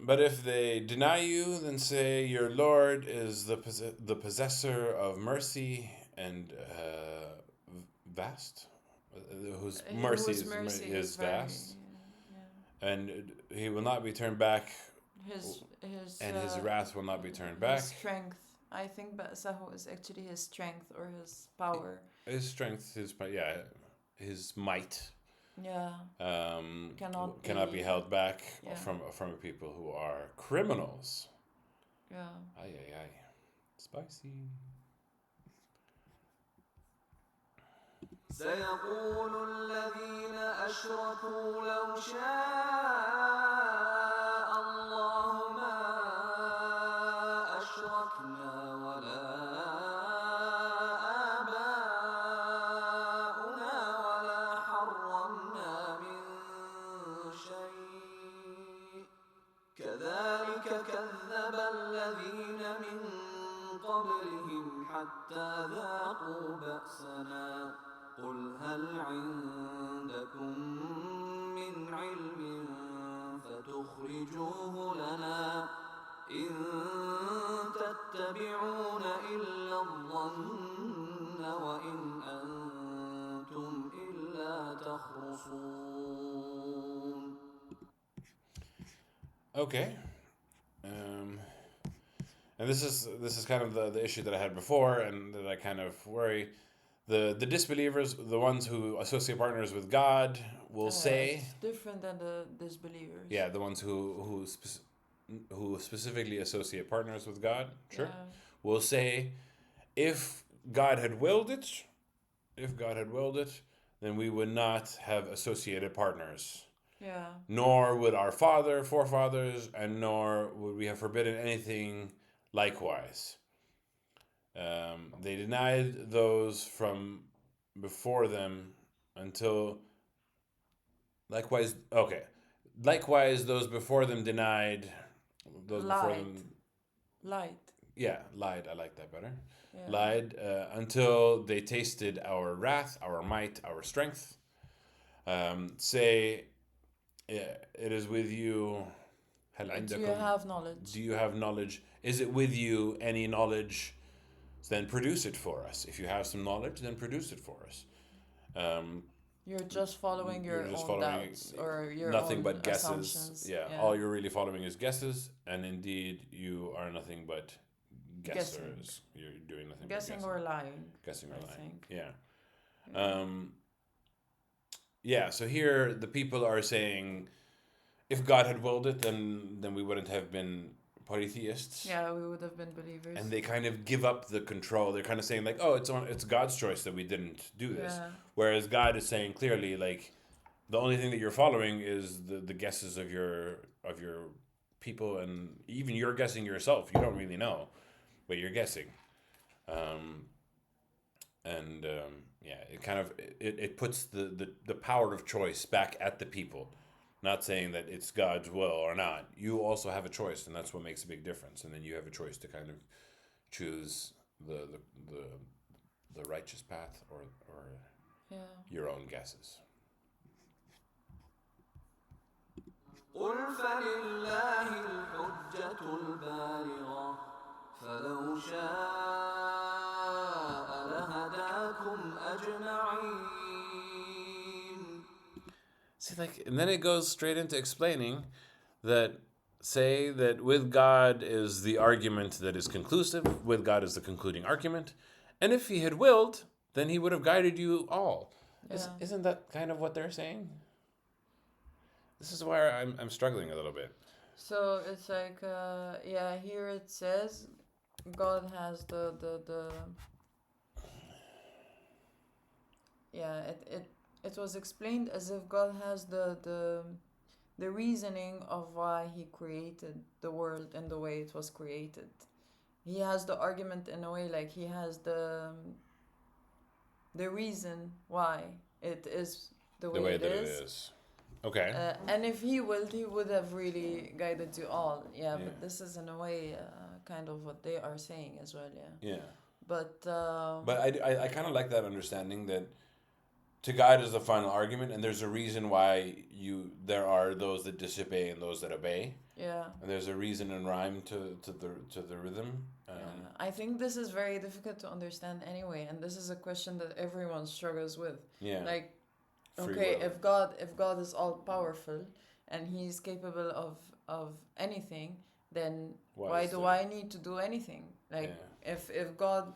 But if they deny you, then say your Lord is the possessor of mercy and vast, whose mercy is vast, and he will not be turned back. His wrath will not be turned back. His strength. I think Ba'sahu is actually his strength or his power. His strength, his might. Yeah. Cannot be held back from people who are criminals. Yeah. Ay. Spicy. سيقول الذين أشركوا لو شاء الله قبلهم حتى ذاقوا بأسنا قل هل عندكم من علم فتخرجوه لنا إن تتبعون إلا الظن وإن أنتم إلا تخرصون. Okay. And this is kind of the issue that I had before, and that I kind of worry. The disbelievers, the ones who associate partners with God, will say it's different than the disbelievers. Yeah, the ones who specifically associate partners with God, sure, will say, if God had willed it, then we would not have associated partners. Yeah. Nor would our forefathers, and nor would we have forbidden anything likewise. They denied those from before them until likewise. Okay, likewise those before them denied. Those before them lied. Yeah, lied. I like that better. Yeah. Lied until they tasted our wrath, our might, our strength. Say, it is with you. Do you have knowledge? Do you have knowledge? Is it with you any knowledge? Then produce it for us. If you have some knowledge, then produce it for us. You're just following your own doubts or your nothing own but guesses. Assumptions. Yeah, all you're really following is guesses, and indeed you are nothing but guessers. Guessing. You're doing nothing guessing but or lying. Guessing or lying. Think. Yeah. Yeah. So here the people are saying, if God had willed it, then we wouldn't have been polytheists. Yeah, we would have been believers. And they kind of give up the control. They're kind of saying like, oh, it's God's choice that we didn't do this. Yeah. Whereas God is saying clearly, like, the only thing that you're following is the guesses of your people, and even you're guessing yourself. You don't really know, but you're guessing. Yeah, it kind of it puts the power of choice back at the people. Not saying that it's God's will or not. You also have a choice, and that's what makes a big difference. And then you have a choice to kind of choose the righteous path or your own guesses. قل فلله الحجة البالغة فلو شاء لهداكم أجمعين. See, like, and then it goes straight into explaining that, say that with God is the argument that is conclusive, with God is the concluding argument, and if he had willed, then he would have guided you all. Yeah. Isn't that kind of what they're saying? This is where I'm struggling a little bit. So it's like, here it says God has it was explained as if God has the reasoning of why he created the world and the way it was created. He has the argument in a way, like he has the reason why it is the way that it is. Okay. And if he willed, he would have really guided you all. Yeah. But this is in a way kind of what they are saying as well. Yeah. But I kind of like that understanding that to God is the final argument, and there's a reason why there are those that disobey and those that obey. Yeah. And there's a reason and rhyme to the rhythm. I think this is very difficult to understand anyway, and this is a question that everyone struggles with. Yeah. Like, okay, if God is all powerful and he's capable of anything, then why do I need to do anything? Like, if God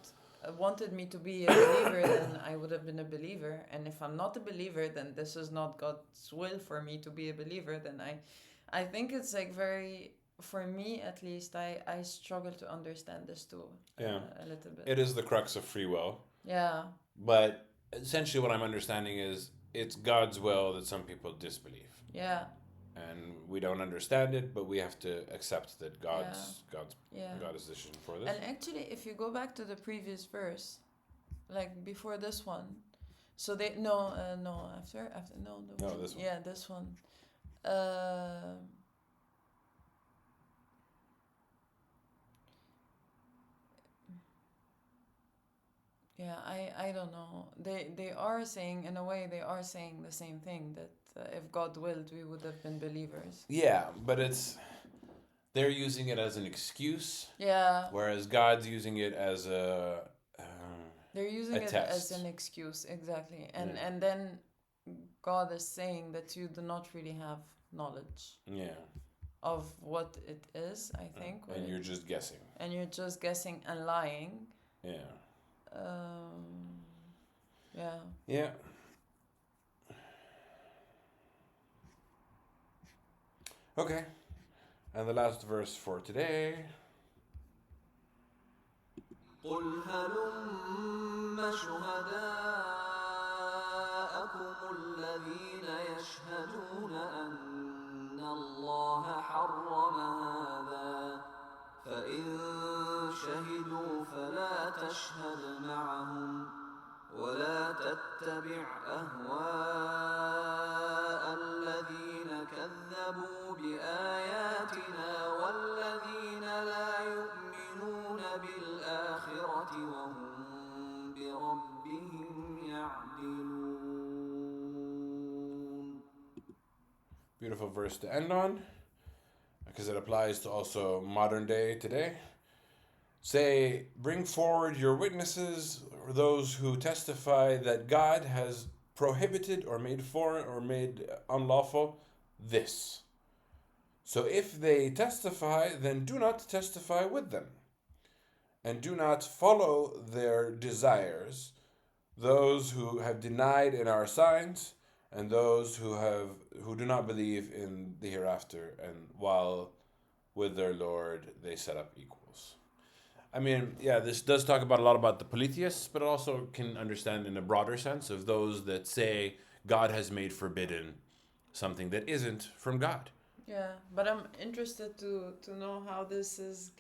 wanted me to be a believer, then I would have been a believer, and if I'm not a believer, then this is not God's will for me to be a believer. Then I think it's like very, for me at least, I struggle to understand this too. A little bit. It is the crux of free will. Yeah. But essentially what I'm understanding is it's God's will that some people disbelieve. Yeah. And we don't understand it, but we have to accept that God's decision for this. And actually, if you go back to the previous verse, like before this one, so they this one. Yeah, this one. Yeah, I don't know. They are saying, in a way, they are saying the same thing, that if God willed, we would have been believers. Yeah, but they're using it as an excuse. Yeah. Whereas God's using it as they're using it as an excuse, exactly. And then God is saying that you do not really have knowledge. Yeah. Of what it is, I think. And you're just guessing. And you're just guessing and lying. Yeah. Yeah. Yeah. Okay. And the last verse for today. قل هلم شهداءكم الذين يشهدون أن الله حرم هذا فإن شهدوا فلا تشهد معهم ولا تتبع أهواء الذين كذبوا بآياتنا والذين لا يؤمنون بالآخرة وهم بربهم يعدلون. Beautiful verse to end on, because it applies to also modern day today. Say, bring forward your witnesses, or those who testify that God has prohibited or made foreign or made unlawful this. So if they testify, then do not testify with them. And do not follow their desires, those who have denied in our signs, and those who do not believe in the hereafter, and while with their Lord they set up equals. I mean, yeah, this does talk about a lot about the polytheists, but also can understand in a broader sense of those that say God has made forbidden something that isn't from God. Yeah, but I'm interested to know how this is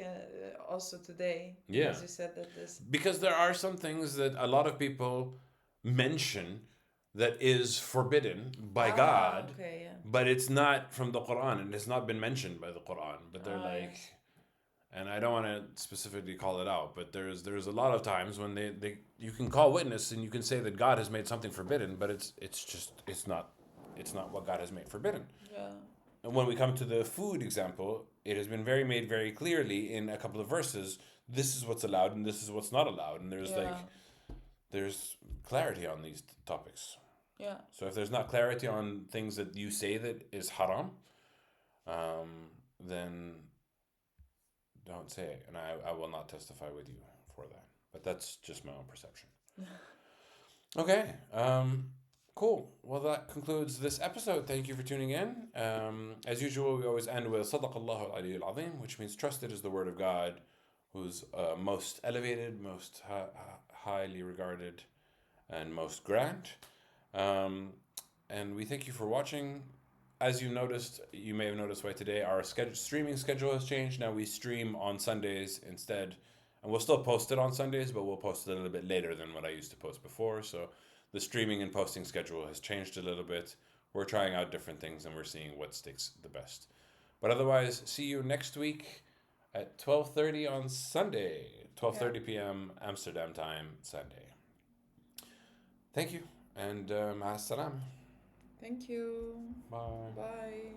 also today. Yeah. As you said that this... Because there are some things that a lot of people mention that is forbidden by God, okay, yeah. but it's not from the Quran, and it's not been mentioned by the Quran. But they're like... Yes. And I don't want to specifically call it out, but there's a lot of times when they you can call witness and you can say that God has made something forbidden, but it's not what God has made forbidden. Yeah. And when we come to the food example, it has been made very clearly in a couple of verses. This is what's allowed and this is what's not allowed, and there's clarity on these topics. Yeah. So if there's not clarity on things that you say that is haram, then don't say it, and I will not testify with you for that. But that's just my own perception. Okay. Cool. Well, that concludes this episode. Thank you for tuning in. As usual, we always end with صدق الله العلي العظيم, which means trusted is the word of God, who's most elevated, most highly regarded, and most grand. And we thank you for watching. As you may have noticed why today our streaming schedule has changed. Now we stream on Sundays instead, and we'll still post it on Sundays, but we'll post it a little bit later than what I used to post before. So the streaming and posting schedule has changed a little bit. We're trying out different things, and we're seeing what sticks the best. But otherwise, see you next week at 12:30 on Sunday, 12:30 p.m. Amsterdam time, Sunday. Thank you, and السلام. Thank you. Bye. Bye.